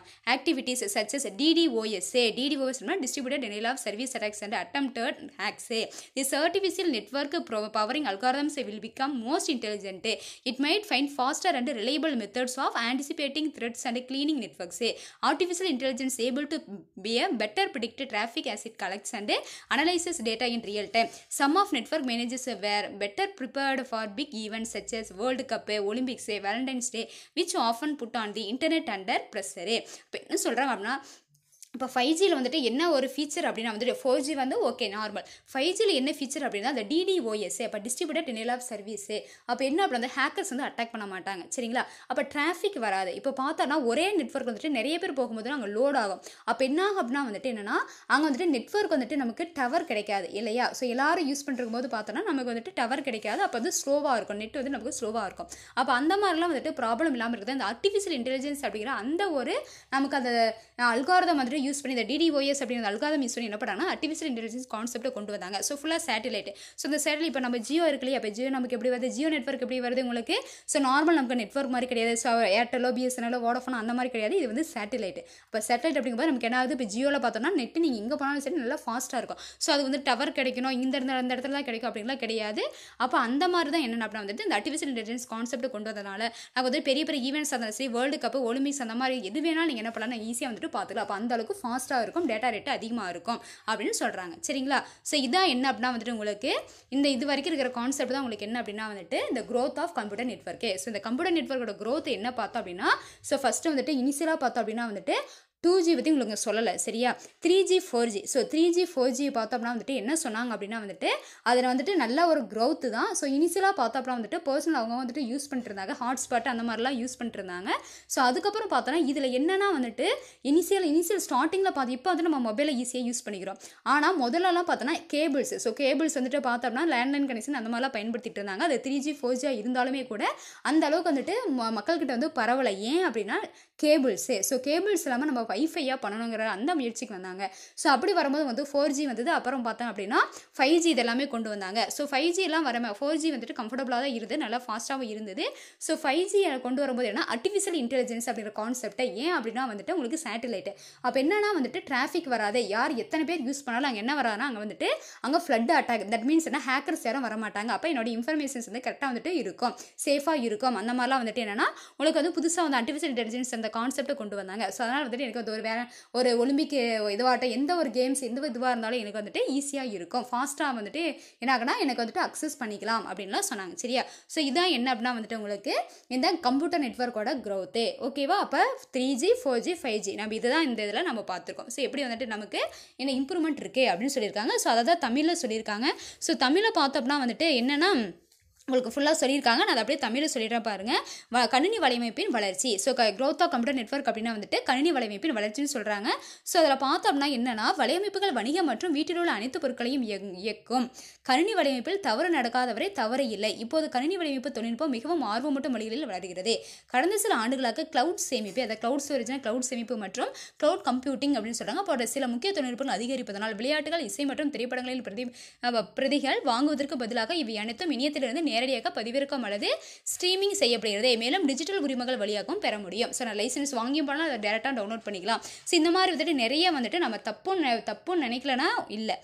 A: activities such as DDoS. DDoS is distributed denial of service attacks and attempted hacks. This artificial network powering algorithms will become most intelligent. It might find faster and reliable methods of anticipating threats and cleaning networks. Artificial intelligence is able to be a better predict traffic as it collects and analyzes data in real time. Some of network managers were better prepared for big events such as World Cup, Olympics, Valentine's Day, which often put on the internet under pressure. இப்போ என்ன சொல்கிறாங்க அப்படின்னா, இப்போ 5Gயில் வந்துட்டு என்ன ஒரு ஃபீச்சர் அப்படின்னா வந்துட்டு 4G வந்து ஓகே நார்மல். 5Gயில் என்ன ஃபீச்சர் அப்படின்னா அந்த DDoS, அப்போ டிஸ்ட்ரிபியூட்டட் டெனியல் ஆஃப் சர்வீஸு. அப்போ என்ன அப்படின்னா அந்த ஹேக்கர்ஸ் வந்து அட்டாக் பண்ண மாட்டாங்க. சரிங்களா? அப்போ டிராஃபிக் வராது. இப்போ பார்த்தோன்னா ஒரே நெட்வொர்க் வந்துட்டு நிறைய பேர் போகும்போது அங்கே லோட் ஆகும். அப்போ என்ன ஆகும் அப்படின்னா வந்துட்டு என்னன்னா அங்கே வந்துட்டு நெட்வொர்க் வந்துட்டு நமக்கு டவர் கிடைக்காது இல்லையா? ஸோ எல்லாரும் யூஸ் பண்ணுறக்கும் போது பார்த்தோன்னா நமக்கு வந்துட்டு டவர் கிடைக்காது. அப்போ வந்து ஸ்லோவாக இருக்கும், நெட் வந்து நமக்கு ஸ்லோவாக இருக்கும். அப்போ அந்த மாதிரிலாம் வந்துட்டு ப்ராப்ளம் இல்லாமல் இருக்குது. அந்த ஆர்டிஃபிஷியல் இன்டெலிஜென்ஸ் அப்படிங்கிற அந்த ஒரு நமக்கு அந்த அல்காரிதம் வந்துட்டு யூஸ் பண்ணி இந்த DDoS அப்படிங்கிற அல்காரிதம் யூஸ் பண்ணி என்ன பண்ணாங்கன்னா ஆர்டிஃபிஷியல் இன்டெலிஜென்ஸ் கான்செப்ட்டை கொண்டு வந்தாங்க. ஸோ ஃபுல்லாக சேட்டலைட். ஸோ இந்த சேட்டலைட் இப்போ நம்ம ஜியோ இருக்கு இல்லையா? இப்போ ஜியோ நமக்கு எப்படி வருது, ஜியோ நெட்வொர்க் எப்படி வருது உங்களுக்கு? ஸோ நார்மல் நமக்கு நெட்வொர்க் மாதிரி கிடையாது. ஸோ ஏர்டெல்லோ பிஎஸ்என்எல்லோ வோடஃபோன் அந்த மாதிரி கிடையாது. இது வந்து சேட்டலைட். இப்போ சேட்டலைட் அப்படிங்கும்போது நமக்கு என்ன ஆகுது, இப்போ ஜியோவில் பார்த்தோம்னா நெட் நீங்கள் எங்கே போனாலும் சரி நல்லா ஃபாஸ்ட்டாக இருக்கும். ஸோ அது வந்து டவர் கிடைக்கணும், இந்த இடத்துல தான் கிடைக்கும் அப்படின்லாம் கிடையாது. அப்போ அந்த மாதிரி தான் என்னென்ன அப்படின்னா வந்துட்டு இந்த ஆர்டிஃபிஷியல் இன்டெலிஜென்ஸ் கான்செப்ட் கொண்டு வந்ததுனால நாங்கள் வந்து பெரிய பெரிய ஈவெண்ட்ஸ் அந்த சரி வேர்ல்டு கப், ஒலிம்பிக்ஸ் அந்த மாதிரி எது வேணாலும் நீங்கள் என்ன பண்ணலாம் ஈஸியாக வந்துட்டு பார்த்துக்கலாம். அப்போ அந்த அளவுக்கு ஃபாஸ்ட்டாக இருக்கும், டேட்டா ரேட்டு அதிகமாக இருக்கும் அப்படின்னு சொல்கிறாங்க. சரிங்களா? ஸோ இதான் என்ன அப்படின்னா வந்துட்டு உங்களுக்கு இந்த இது வரைக்கும் இருக்கிற கான்செப்ட் தான் உங்களுக்கு என்ன அப்படின்னா வந்துட்டு இந்த growth of computer network. So இந்த கம்ப்யூட்டர் நெட்வொர்க்கோட growth என்ன பார்த்தோம் அப்படின்னா, ஸோ ஃபஸ்ட்டு வந்துட்டு இனிஷியலாக பார்த்தோம் அப்படின்னா வந்துட்டு 2G பற்றி உங்களுக்கு சொல்லலை. சரியா? 3G 4G. So 3G 4G பார்த்தோம்னா வந்துட்டு என்ன சொன்னாங்க அப்படின்னா வந்துட்டு அதில் வந்துட்டு நல்ல ஒரு growth தான். ஸோ இனிஷியலாக பார்த்தோம் அப்படின்னா வந்துட்டு பர்சனல் அவங்க வந்துட்டு யூஸ் பண்ணிட்டு இருந்தாங்க, ஹாட்ஸ்பாட் அந்த மாதிரிலாம் யூஸ் பண்ணிட்டு இருந்தாங்க. ஸோ அதுக்கப்புறம் பார்த்தோன்னா இதில் என்னன்னா வந்துட்டு இனிஷியல் ஸ்டார்டிங்கில் பார்த்து இப்போ வந்து நம்ம மொபைலை ஈஸியாக யூஸ் பண்ணிக்கிறோம். ஆனால் முதல்லலாம் பார்த்தோன்னா கேபிள்ஸ். ஸோ கேபிள்ஸ் வந்துட்டு பார்த்தோம்னா லேண்ட்லைன் கனெக்ஷன் அந்த மாதிரிலாம் பயன்படுத்திட்டு இருந்தாங்க. அது 3G 4G இருந்தாலுமே கூட அந்த அளவுக்கு வந்துட்டு மக்கள்கிட்ட வந்து பரவலை. ஏன் அப்படின்னா கேபிள்ஸு. ஸோ கேபிள்ஸ் இல்லாமல் நம்ம வைஃபையாக பண்ணணுங்கிற அந்த முயற்சிக்கு வந்தாங்க. ஸோ அப்படி வரும்போது வந்து 4G வந்தது. அப்புறம் பார்த்தோம் அப்படின்னா 5G இதெல்லாமே கொண்டு வந்தாங்க. ஸோ 5G எல்லாம் 4G வந்துட்டு கம்ஃபர்டபுளாக தான் இருந்தது, நல்லா ஃபாஸ்ட்டாகவும் இருந்தது. ஸோ 5G கொண்டு வரும்போது என்ன ஆர்டிஃபிஷியல் இன்டெலிஜென்ஸ் அப்படிங்கிற கான்செப்டை ஏன் அப்படின்னா வந்துட்டு உங்களுக்கு சேட்டலைட்டு. அப்போ என்னன்னா வந்துட்டு டிராஃபிக் வராது, யார் எத்தனை பேர் யூஸ் பண்ணாலும் அங்கே என்ன வராதுன்னா அங்கே வந்துட்டு அங்கே ஃப்ளட் அட்டாக். தட் மீன்ஸ் என்ன ஹேக்கர்ஸ் யாரும் வரமாட்டாங்க. அப்போ என்னோட இன்ஃபர்மேஷன்ஸ் வந்து கரெக்டாக வந்துட்டு இருக்கும், சேஃபாக இருக்கும். அந்த மாதிரிலாம் வந்துட்டு என்னன்னா உங்களுக்கு வந்து புதுசாக வந்து ஆர்டிஃபிஷியல் இன்டெலிஜென்ஸ் அந்த கான்செப்டை கொண்டு வந்தாங்க. ஸோ அதனால் வந்துட்டு எனக்கு வந்து ஒரு ஒலிம்பிக் இதுவாகட்டும் எந்த ஒரு கேம்ஸ் எந்த இதுவாக இருந்தாலும் எனக்கு வந்துட்டு ஈஸியாக இருக்கும், ஃபாஸ்ட்டாக வந்துட்டு என்ன ஆகுனா எனக்கு வந்துட்டு அக்சஸ் பண்ணிக்கலாம் அப்படின்லாம் சொன்னாங்க. சரியா? ஸோ இதான் என்ன அப்படின்னா வந்துட்டு உங்களுக்கு இந்த கம்ப்யூட்டர் நெட்வொர்க்கோட growth. ஓகேவா? அப்போ 3G 4G 5G நம்ம இதுதான் இந்த இதில் நம்ம பார்த்துருக்கோம். ஸோ எப்படி வந்துட்டு நமக்கு என்ன இம்ப்ரூவ்மெண்ட் இருக்குது அப்படின்னு சொல்லியிருக்காங்க. ஸோ அதை தான் தமிழில் சொல்லியிருக்காங்க. ஸோ தமிழில் பார்த்தோம்னா வந்துட்டு என்னென்னா உங்களுக்கு ஃபுல்லாக சொல்லியிருக்காங்க. நான் அதை அப்படியே தமிழில் சொல்லிடுறேன் பாருங்கள். கணினி வலையமைப்பின் வளர்ச்சி. So growth of computer network அப்படின்னா வந்துட்டு கணினி வலையமைப்பின் வளர்ச்சின்னு சொல்கிறாங்க. ஸோ அதில் பார்த்தோம்னா என்னென்னா வலையமைப்புகள் வணிக மற்றும் வீட்டில் உள்ள அனைத்து பொருட்களையும் இயக்கும். கணினி வலையமைப்பில் தவறு நடக்காதவரை தவறு இல்லை. இப்போது கணினி வலையமைப்பு தொழில்நுட்பம் மிகவும் ஆர்வமூட்டும் வழிகளில் வளர்கிறது. கடந்த சில ஆண்டுகளாக கிளவுட் சேமிப்பு, அதை கிளவுட் ஸ்டோரேஜ், கிளவுட் சேமிப்பு மற்றும் கிளவுட் கம்ப்யூட்டிங் அப்படின்னு சொல்கிறாங்க. போன்ற சில முக்கிய தொழில்நுட்பங்கள் அதிகரிப்பதனால் விளையாட்டுகள், இசை மற்றும் திரைப்படங்களில் பிரதிகள் வாங்குவதற்கு பதிலாக இவை அனைத்தும் இணையத்திலிருந்து நேரடியாக பதிவிறக்கம் அல்லது ஸ்ட்ரீமிங் செய்யப்படுகிறது. மேலும் டிஜிட்டல் உரிமங்கள் வழியாகவும் பெற முடியும். ஸோ நான் லைசன்ஸ் வாங்கியும் போனால் அதை டேரெக்டாக டவுன்லோட் பண்ணிக்கலாம். ஸோ இந்த மாதிரி வந்துட்டு நிறைய வந்துட்டு நம்ம தப்புன்னு நினைக்கலனா இல்லை,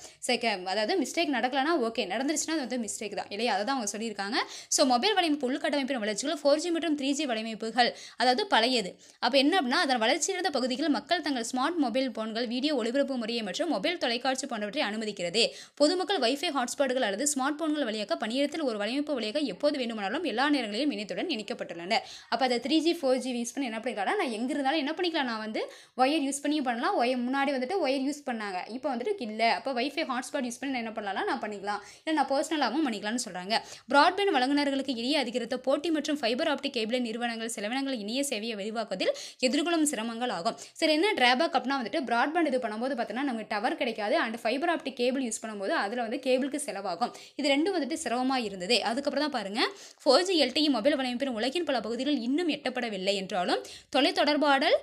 A: அதாவது மிஸ்டேக் நடக்கலனா ஓகே, நடந்துருச்சுன்னா அது வந்து மிஸ்டேக் தான் இல்லையா? அதை தான் அவங்க சொல்லியிருக்காங்க. ஸோ மொபைல் வலையமைப்பு உள்கட்டமைப்பின் வளர்ச்சிகள் 4G மற்றும் 3G வலையமைப்புகள் அதாவது பழையது. அப்போ என்ன அப்படின்னா அதன் வளர்ச்சியடைந்த பகுதிகளில் மக்கள் தங்கள் ஸ்மார்ட் மொபைல் போன்கள், வீடியோ ஒளிபரப்பு முறையை மற்றும் மொபைல் தொலைக்காட்சி போன்றவற்றை அனுமதிக்கிறது. பொதுமக்கள் வைஃபை ஹாட்ஸ்பாட்டுகள் அல்லது ஸ்மார்ட் போன்கள் வழியாக பணியிடத்தில் ஒரு வலையமைப்பு வழியாக எப்போது வேண்டுமானாலும் எல்லா நேரங்களிலும் இணையத்துடன் இணைக்கப்பட்டுள்ளனர். அப்போ அதை 3G 4G யூஸ் பண்ணி என்ன பண்ணிக்கலாம், நான் எங்கே இருந்தாலும் என்ன பண்ணிக்கலாம், நான் வந்து ஒயர் யூஸ் பண்ணி பண்ணலாம். முன்னாடி வந்துட்டு ஒயர் யூஸ் பண்ணாங்க, இப்போ வந்துட்டு இல்லை. அப்போ வைஃபை ஹாட்ஸ்பாட் யூஸ் பண்ணி நான் என்ன பண்ணலாம், நான் பண்ணிக்கலாம். இல்லை நான் பர்சனலாகவும் பண்ணிக்கலாம்னு சொல்கிறாங்க. பிராட்பேண்ட் வழங்குநர்களுக்கு இடையே அதிகரித்த போட்டி மற்றும் ஃபைபர் ஆப்டிக் கேபிள் நிறுவனங்கள் செலவினங்கள் இணைய சேவையை விரிவாக்குவதில் எதிர்கொள்ளும் சிரமங்கள் ஆகும். சரி, என்ன டிராபேக் அப்படின்னா வந்துட்டு பிராட்பேண்ட் இது பண்ணும்போது பார்த்தீங்கன்னா நமக்கு டவர் கிடைக்காது, and fibre optic cable use பண்ணும்போது அதில் வந்து கேபிளுக்கு செலவாகும். இது ரெண்டும் வந்துட்டு சிரமமாக இருந்தது. அதுக்கப்புறம் தான் பாருங்க 4G LTE மொபைல் வலையமைப்பின் உலகின் பல பகுதிகளில் இன்னும் எட்டப்படவில்லை என்றாலும் தொலைத்தொடர்பாடல்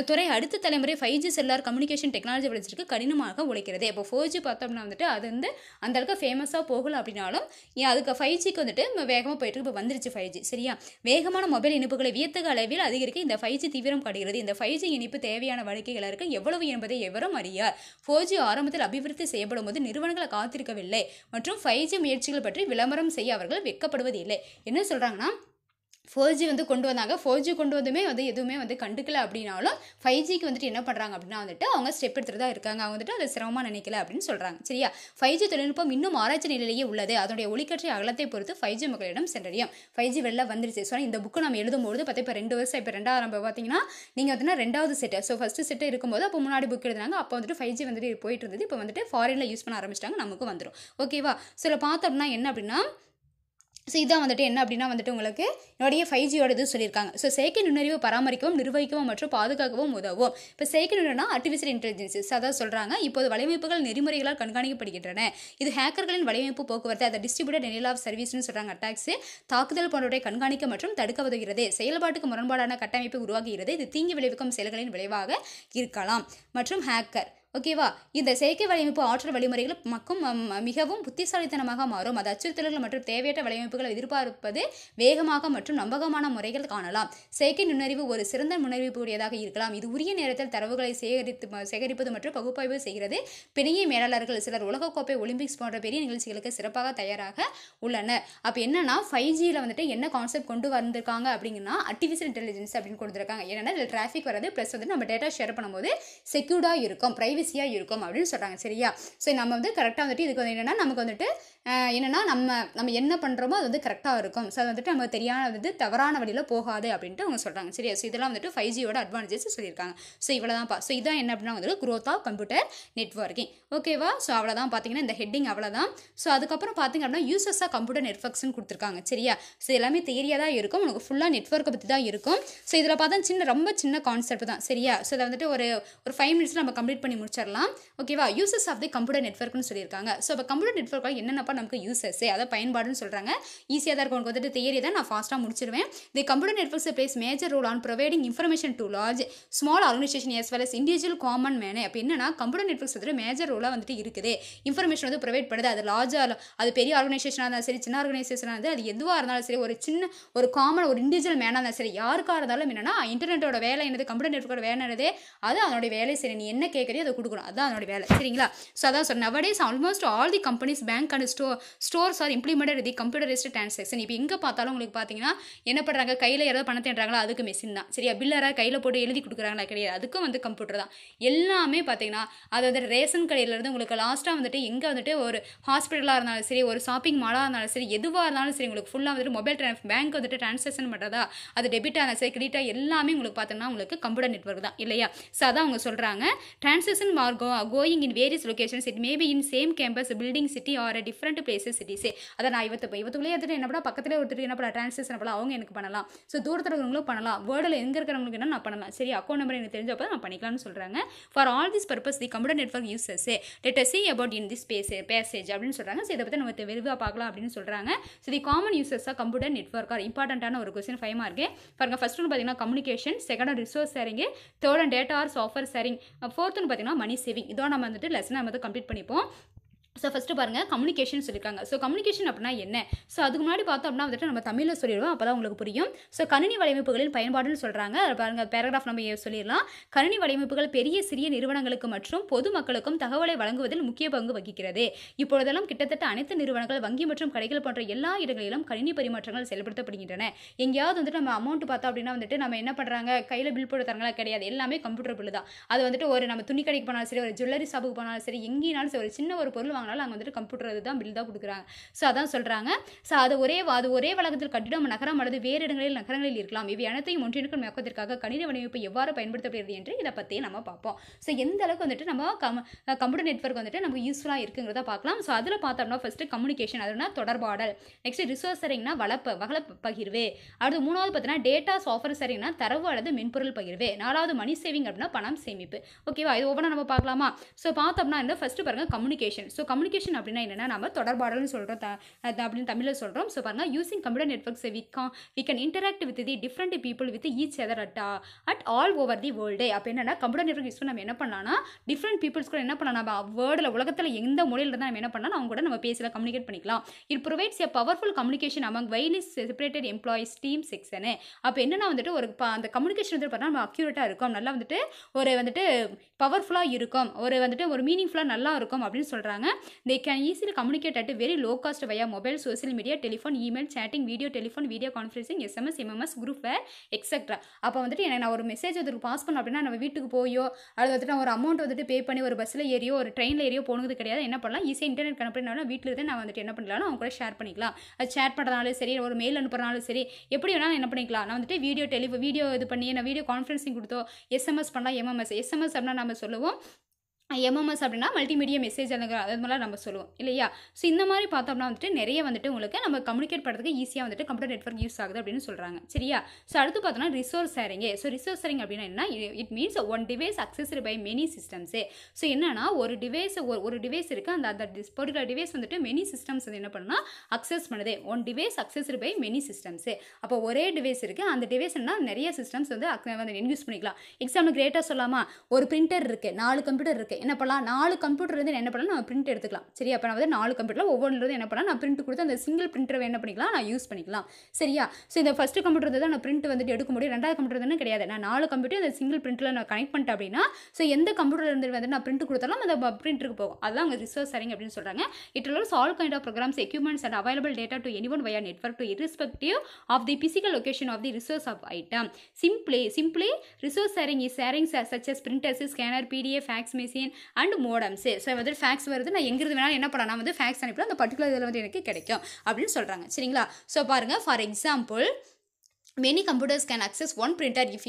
A: துறை அடுத்த தலைமுறை 5G செல்லார் கம்யூனிகேஷன் டெக்னாலஜி வளர்ச்சிக்கு கடினமாக உழைக்கிறது. இப்போ 4G பார்த்தோம்னா வந்துட்டு அது வந்து அந்த அளவுக்கு ஃபேமஸாக போகல அப்படின்னாலும் அதுக்கு 5Gக்கு வந்துட்டு வேகமாக போயிட்டு இப்போ வந்துருச்சு 5G. சரியா, வேகமான மொபைல் இணைப்புகளை வியத்தகு அளவில் அதிகரிக்க இந்த 5G தீவிரம் காட்டுகிறது. இந்த 5G இணைப்பு தேவையான வாடிக்கையாளருக்கு எவ்வளவு என்பதை எவரும் அறியார். 4G ஆரம்பத்தில் அபிவிருத்தி செய்யப்படும் போது நிறுவனங்கள் காத்திருக்கவில்லை மற்றும் 5G முயற்சிகள் பற்றி விளம்பரம் செய்ய அவர்கள் வெட்கப்படுவது இல்லை. என்ன சொல்கிறாங்கன்னா 4G வந்து கொண்டு வந்தாங்க, 4G கொண்டு வந்துமே வந்து எதுவுமே வந்து கண்டுக்கல அப்படின்னாலும் 5Gக்கு வந்துட்டு என்ன பண்ணுறாங்க அப்படின்னா வந்துட்டு அவங்க ஸ்டெப் எடுத்துகிட்டு தான் இருக்காங்க. அவங்க வந்துட்டு அதை சிரமமாக நினைக்கல அப்படின்னு சொல்கிறாங்க. சரியா, 5G தொழில்நுட்பம் இன்னும் ஆராய்ச்சி நிலையிலேயே உள்ளது. அதனுடைய ஒளிக்கற்றை அகலத்தை பொறுத்து 5G மக்களிடம் சென்றடையும். 5G வெளில வந்துருச்சு. ஸோ இந்த புக்கு நம்ம எழுதும்போது பார்த்தா இப்போ 2 வருஷம், இப்போ 2வது பார்த்தீங்கன்னா நீங்கள் வந்துன்னா 2வது செட்டு. ஸோ ஃபஸ்ட்டு செட்டு இருக்கும்போது அப்போ முன்னாடி புக் எழுதுனாங்க, அப்போ வந்துட்டு 5G வந்துட்டு போயிட்டு இருந்தது. இப்போ வந்துட்டு ஃபாரினில் யூஸ் பண்ண ஆரம்பிச்சிட்டாங்க, நமக்கு வந்துடும். ஓகேவா, ஸோ இதில் பார்த்தோம்னா என்ன அப்படின்னா ஸோ இதான் வந்துட்டு என்ன அப்படின்னா வந்துட்டு உங்களுக்கு என்னுடைய 5Gயோட இது சொல்லியிருக்காங்க. ஸோ செயற்கை நுண்ணறிவு பராமரிக்கவும் நிர்வகிக்கவும் மற்றும் பாதுகாக்கவும் உதவும். இப்போ செயற்கை நுண்ணறிவுனா ஆர்டிஃபிஷியல் இன்டெலிஜென்ஸ் அதான் சொல்கிறாங்க. இப்போது வலையமைப்புகள் நெறிமுறைகளால் கண்காணிக்கப்படுகின்றன. இது ஹேக்கர்களின் வலையமைப்பு போக்குவரத்து அதை டிஸ்ட்ரிபியூட்டட் டெனியல் ஆஃப் சர்வீஸ்னு சொல்கிறாங்க. அட்டாக்ஸ் தாக்குதல் போன்றவற்றை கண்காணிக்க மற்றும் தடுக்க உதவுகிறது. செயல்பாட்டுக்கு முரண்பாடான கட்டமைப்பை உருவாக்குகிறது. இது தீங்கி விளைவிக்கும் செயல்களின் விளைவாக இருக்கலாம். மற்றும் ஹேக்கர் ஓகேவா, இந்த செயற்கை வலையமைப்பு ஆற்றல் வழிமுறைகள் மிகவும் புத்திசாலித்தனமாக மாறும். அது அச்சுறுத்தல்கள் மற்றும் தேவையற்ற வலையமைப்புகளை எதிர்பார்ப்பது வேகமாக மற்றும் நம்பகமான முறைகள் காணலாம். செயற்கை நுண்ணறிவு ஒரு சிறந்த முன்னறிவிப்புடையதாக இருக்கலாம். இது உரிய நேரத்தில் தரவுகளை சேகரிப்பது மற்றும் பகுப்பாய்வு செய்கிறது. பிணைய மேலாளர்கள் சிலர் உலகக்கோப்பை ஒலிம்பிக்ஸ் போன்ற பெரிய நிகழ்ச்சிகளுக்கு சிறப்பாக தயாராக உள்ளனர். அப்போ என்னன்னா 5Gயில் வந்துட்டு என்ன கான்செப்ட் கொண்டு வந்திருக்காங்க அப்படிங்கன்னா ஆர்டிஃபிஷியல் இன்டெலிஜென்ஸ் அப்படின்னு கொடுத்துருக்காங்க. ஏன்னா இதில் டிராஃபிக் வராது, ப்ளஸ் வந்து நம்ம டேட்டா ஷேர் பண்ணும்போது செக்யூர்டாக இருக்கும், பிரைவசியாக இருக்கும் அப்படின்னு சொல்கிறாங்க. சரியா, ஸோ நம்ம வந்து கரெக்டாக வந்துட்டு இதுக்கு வந்து என்னென்னா நமக்கு வந்துட்டு என்னென்னா நம்ம என்ன பண்ணுறோமோ அது வந்து கரெக்டாக இருக்கும். ஸோ அது வந்துட்டு நமக்கு தெரியாத வந்து தவறான வழியில் போகாது அப்படின்ட்டு அவங்க சொல்கிறாங்க. சரியா, ஸோ இதெல்லாம் வந்துட்டு 5Gயோட அட்வான்டேஜஸ் சொல்லியிருக்காங்க. ஸோ இவ்வளோதான்ப்பா. ஸோ இதான் என்ன அப்படின்னா வந்து growth ஆஃப் கம்ப்யூட்டர் நெட்வொர்க்கிங். ஓகேவா, ஸோ அவ்வளோதான் பார்த்தீங்கன்னா இந்த ஹெட்டிங் அவ்வளோதான். ஸோ அதுக்கப்புறம் பார்த்தீங்க அப்படின்னா யூசஸ் ஆஃப் கம்ப்யூட்டர் நெட்வொர்க்ஸ்னு கொடுத்துருக்காங்க. சரியா, ஸோ எல்லாமே தியரியாக தான் இருக்கும், உங்களுக்கு ஃபுல்லாக நெட்வொர்க்கை பற்றி தான் இருக்கும். ஸோ இதில் பார்த்தா ரொம்ப சின்ன கான்செப்ட் தான். சரியா, ஸோ இதை வந்துட்டு ஒரு 5 மினிட்ஸில் நம்ம கம்ப்ளீட் பண்ணி முடிச்சிடலாம். ஓகேவா, யூசஸ் ஆஃப் தி கம்ப்யூட்டர் நெட்வொர்க்னு சொல்லியிருக்காங்க. ஸோ இப்போ கம்ப்யூட்டர் நெட்வொர்க்கில் என்னென்னப்பா நமக்கு யூசஸ் அதை பயன்பாடுன்னு சொல்கிறாங்க. ஈஸியாக தான் இருக்கும், உங்களுக்கு வந்துட்டு தியரி தான், நான் ஃபாஸ்ட்டாக முடிச்சிருவேன். The computer networks plays major role on providing information to large small organisation as well as individual common மேனே. அப்போ என்னன்னா கம்ப்யூட்டர் நெட்வொர்க்ஸ் வந்துட்டு மேஜர் ரோலாக வந்துட்டு இருக்குது, இன்ஃபர்மேஷன் வந்து ப்ரொவைட் பண்ணுது. அது லார்ஜாக அது பெரிய ஆர்கனைசேஷனாக இருந்தாலும் சரி, சின்ன ஆர்கனைசேஷனாக இருந்தால் அது எதுவாக இருந்தாலும் சரி, ஒரு காமன் ஒரு இண்டிவிஜுவல் மேனாக இருந்தாலும் சரி, யாருக்காக இருந்தாலும் என்னன்னா இன்டர்நெட்டோட வேலை என்னது, கம்ப்யூட்டர் நெட்வொர்க்கோட வேலை என்னது, அது அதனுடைய வேலை. சரி, நீ என்ன கேட்குறியோ அதை கொடுக்கணும், அதுதான் அதனுடைய வேலை. சரிங்களா, ஸோ அதான் சொன்ன nowadays almost all the companies bank and stores are implemented the computerised transaction. இப்போ எங்கே பார்த்தாலும் உங்களுக்கு பார்த்தீங்கன்னா என்ன பண்ணுறாங்க, கையில் யாராவது பணம் தேடுறாங்களா அதுக்கு மெஷின் தான். சரியா, பில்லராக கையில் போட்டு எழுதி கொடுக்குறாங்களா கிடையாது, அதுக்கும் வந்து கம்ப்யூட்டர் தான். எல்லாமே பார்த்தீங்கன்னா அதாவது ரேஷன் கடையிலேருந்து உங்களுக்கு லாஸ்ட்டாக வந்துட்டு எங்கே வந்துட்டு ஒரு ஹாஸ்பிட்டலாக இருந்தாலும் சரி, ஒரு ஷாப்பிங் மாலாக இருந்தாலும் சரி, எதுவாக இருந்தாலும் சரி, உங்களுக்கு ஃபுல்லாக வந்துட்டு மொபைல் பேங்க் வந்துட்டு டிரான்சாக்ஷன் பண்ணுறதா, அது டெபிட்டாக இருந்தாலும் சரி, கிரெடிட்டாக எல்லாமே உங்களுக்கு பார்த்தோம்னா உங்களுக்கு கம்ப்யூட்டர் நெட்வொர்க் தான் இல்லையா. ஸோ அதான் அவங்க சொல்கிறாங்க transaction are going in various locations, it maybe in same campus building city or different places சிட்டிஸே. அதை நான் இவத்துக்குள்ளே எடுத்துட்டு என்ன பண்ணலாம், பக்கத்துலேயே ஒருத்தர் என்ன பண்ணலாம் டிரான்சாக்ஷன் பண்ணலாம், அவங்க எனக்கு பண்ணலாம். ஸோ தூரத்தில் இருக்கிறவங்களும் பண்ணலாம், வேர்டில் எங்கே இருக்கிறவங்களுக்கு என்ன நான் பண்ணலாம். சரி, அக்கௌண்ட் நம்பர் எனக்கு தெரிஞ்சப்போ நான் பண்ணிக்கலாம்னு சொல்கிறாங்க. For all this purpose the computer network uses let us see about in this passage அப்படின்னு சொல்கிறாங்க. ஸோ இதை பற்றி நம்ம விரிவாக பார்க்கலாம் அப்படின்னு சொல்கிறாங்க. So the common uses of computer network are இம்பார்ட்டண்ட்டான ஒரு கொஸ்டின் 5 மார்க்கு பாருங்க. ஃபர்ஸ்ட் ஒன்று பார்த்தீங்கன்னா communication, second resource sharing, third and data or software sharing, fourth ஒன்று பார்த்தீங்கன்னா மணி சேவிங். இதோட நம்ம வந்துட்டு லெசனை நம்ம வந்து கம்ப்ளீட் பண்ணிப்போம். ஸோ ஃபஸ்ட்டு பாருங்கள் கம்யூனிகேஷன் சொல்லியிருக்காங்க. ஸோ கம்யூனிகேஷன் அப்படின்னா என்ன, ஸோ அதுக்கு முன்னாடி பார்த்தோம் அப்படின்னா வந்துட்டு நம்ம தமிழில் சொல்லிடுவோம், அப்போ தான் உங்களுக்கு புரியும். ஸோ கணினி வலையமைப்புகளின் பயன்பாடுன்னு சொல்கிறாங்க. அதை பாருங்கள், பேராகிராஃப் நம்ம சொல்லிடலாம். கணினி வலையமைப்புகள் பெரிய சிறிய நிறுவனங்களுக்கு மற்றும் பொதுமக்களுக்கும் தகவலை வழங்குவதில் முக்கிய பங்கு வகிக்கிறது. இப்பொழுதெல்லாம் கிட்டத்தட்ட அனைத்து நிறுவனங்கள், வங்கி மற்றும் கடைகள் போன்ற எல்லா இடங்களிலும் கணினி பரிமாற்றங்கள் செயல்படுத்தப்படுகின்றன. எங்கேயாவது வந்துட்டு நம்ம அமௌண்ட் பார்த்தோம் அப்படின்னா வந்துட்டு நம்ம என்ன பண்ணுறாங்க, கையில் பில் போட்டு தரங்களா கிடையாது, எல்லாமே கம்ப்யூட்டர் பில் தான். அது வந்துட்டு ஒரு நம்ம துணி கடைக்கு போனாலும் சரி, ஒரு ஜுவல்லரி ஷாப்புக்கு போனாலும் சரி, எங்கேனாலும் சரி, ஒரு சின்ன ஒரு பொருள் வாங்கினாலும் அங்கே வந்துட்டு கம்ப்யூட்டர் தான் பில் தான் கொடுக்குறாங்க. ஸோ அதான் சொல்கிறாங்க. ஸோ அது ஒரே வளாகத்தில் கட்டிடம் நகரம் அல்லது வேறு இடங்களில் நகரங்களில் இருக்கலாம். இவை அனைத்தையும் ஒன்றிணைக்கும் நோக்கத்திற்காக கணினி வடிவமைப்பு எவ்வாறு பயன்படுத்தப்படுகிறது என்று இதை பற்றி நம்ம பார்ப்போம். ஸோ எந்த அளவுக்கு வந்துட்டு நம்ம கம்ப்யூட்டர் நெட்வொர்க் வந்துட்டு நமக்கு யூஸ்ஃபுல்லாக இருக்குங்கிறத பார்க்கலாம். ஸோ அதில் பார்த்தோம்னா ஃபஸ்ட்டு கம்யூனிகேஷன், அதுனா தொடர்பாடல். நெக்ஸ்ட் ரிசோர்ஸ் ஷேரிங்னா வள பகிர்வு. அடுத்து மூணாவது பார்த்தீங்கன்னா டேட்டா சாஃப்ட்வேர் ஷேரிங்னா தரவு அல்லது மென்பொருள் பகிர்வு. நாலாவது மணி சேவிங் அப்படின்னா பணம் சேமிப்பு. ஓகேவா, இது ஒவ்வொன்றா நம்ம பார்க்கலாமா? ஸோ பார்த்தோம்னா என்ன ஃபஸ்ட்டு பாருங்க கம்யூனிகேஷன். ஸோ கம்யூனிகேஷன் அப்படின்னா என்னன்னா நம்ம தொடர்பாடல்னு சொல்கிறோம் அப்படின்னு தமிழில் சொல்கிறோம். ஸோ பாருங்க using computer networks we can interact with the different people with each other at all over the world. அப்போ என்னன்னா கம்ப்யூட்டர் நெட்வொர்க் யூஸ் பண்ணி நம்ம என்ன பண்ணலாம்னா டிஃப்ரெண்ட் பீப்புள்ஸ் கூட என்ன பண்ணலாம், நம்ம வேர்ல்டில் உலகத்தில் எந்த மொழியில் இருந்தால் நம்ம என்ன பண்ணலாம், அவங்க கூட நம்ம பேசலாம், கம்யூனிகேட் பண்ணிக்கலாம். It provides a powerful communication among widely separated employees team section. அப்போ என்னன்னா வந்துட்டு ஒரு அந்த கம்யூனிகேஷன் வந்து பார்த்தா நம்ம அக்யூரேட்டாக இருக்கும், நல்லா வந்துட்டு ஒரு வந்துட்டு பவர்ஃபுல்லாக இருக்கும், ஒரு மீனிங்ஃபுல்லாக நல்லா இருக்கும் அப்படின்னு சொல்கிறாங்க. they can easily communicate at a very low cost via mobile, social media, telephone, email, chatting, video conferencing, SMS, MMS, group ware, etc. அப்போ வந்துட்டு எனக்கு நான் ஒரு மெசேஜ் வந்துட்டு பாஸ் பண்ண அப்படின்னா நம்ம வீட்டுக்கு போயோ அது வந்துட்டு நான் ஒரு அமௌண்ட் வந்துட்டு பே பண்ணி ஒரு பஸ்ஸில் ஏறியோ ஒரு ட்ரெயினில் ஏறியோ போனது கிடையாது. என்ன பண்ணலாம், ஈஸியாக இன்டர்நெட் கனெக்ட் பண்ணாலும் வீட்டில் இருந்து நான் வந்துட்டு என்ன பண்ணலாம், அவங்க கூட ஷேர் பண்ணிக்கலாம். அது சேட் பண்ணுறதுனாலும் சரி, ஒரு மெயில் அனுப்புறதுனாலும் சரி, எப்படி வேணாலும் என்ன பண்ணிக்கலாம். நான் வந்துட்டு வீடியோ இது பண்ணி நான் வீடியோ கான்ஃபரன்சிங் கொடுத்தோ எஸ்எம்எஸ் பண்ணலாம். எஸ்எம்எஸ் அப்படின்னா நம்ம சொல்லுவோம் எம்எம்எஸ் அப்படின்னா மல்டிமீடியா மெசேஜ் அது மாதிரிலாம் நம்ம சொல்லுவோம் இல்லையா. ஸோ இந்த மாதிரி பார்த்தோம்னா வந்துட்டு நிறைய வந்துட்டு உங்களுக்கு நம்ம கம்யூனிகேட் பண்ணுறதுக்கு ஈஸியாக வந்துட்டு கம்ப்யூட்டர் நெட்வொர்க் யூஸ் ஆகுது அப்படின்னு சொல்கிறாங்க. சரியா. ஸோ அடுத்து பார்த்தோம்னா resource sharing. So resource sharing அப்படின்னா என்ன, it means one device accessed by many systems. So என்னன்னா ஒரு டிவைஸ் இருக்குது, அந்த பர்டிகுலர் டிவைஸ் வந்துட்டு மெனி சிஸ்டம்ஸ் வந்து என்ன பண்ணால் அக்சஸ் பண்ணுது. One device accessed by many systems. அப்போ ஒரே டிவைஸ் இருக்குது, அந்த டிவைஸ்னா நிறைய சிஸ்டம்ஸ் வந்து யூஸ் பண்ணிக்கலாம். எக்ஸாம்பிள் கிரேட்டாக சொல்லாமா, ஒரு பிரிண்டர் இருக்குது, 4 கம்ப்யூட்டர் இருக்குது, என்ன பண்ணலாம், 4 கம்ப்யூட்டர் இருந்து என்ன பண்ணலாம், நம்ம பிரிண்ட் எடுத்துக்கலாம். சரியா. அப்போ நான் வந்து 4 கம்ப்யூட்டரில் ஒவ்வொன்றிலிருந்து என்ன பண்ணலாம், நான் பிரிண்ட் கொடுத்து அந்த சிங்கிள் பிரிண்டரை என்ன பண்ணிக்கலாம், நான் யூஸ் பண்ணிக்கலாம். சரியா. ஸோ இந்த ஃபஸ்ட் கம்ப்யூட்டர் வந்து நான் பிரிண்ட் வந்துட்டு எடுக்க முடியும், ரெண்டாவது கம்ப்யூட்டர் வந்து கிடையாது. நான் 4 கம்ப்யூட்டர் அந்த சிங்கிள் பிரிண்டில் நான் கனெக்ட் பண்ணிட்டேன் அப்படின்னா ஸோ எந்த கம்ப்யூட்டர் இருந்து வந்து நான் பிரிண்ட் கொடுத்தாலும் அந்த பிரிண்டருக்கு போகும். அதுதான் அவங்க ரிசோர்ஸ் ஷேரிங் அப்படின்னு சொல்கிறாங்க. It also all kind of programs, equipments and available data to anyone via network to irrespective of the physical location of the resource of item. Simply resource sharing is sharing such as printers, scanner, PDF, fax machine and modems. So வந்து ஃபேக்ஸ் வருது, நான் எங்கிருந்து வேணாலும் என்ன பண்ணலாம், நான் வந்து ஃபேக்ஸ் அனுப்பலாம், அந்த பர்டிகுலர் இதில் வந்து எனக்கு கிடைக்கும் அப்படின்னு சொல்கிறாங்க. சரிங்களா. ஸோ பாருங்கள், for example many computers can access one printer if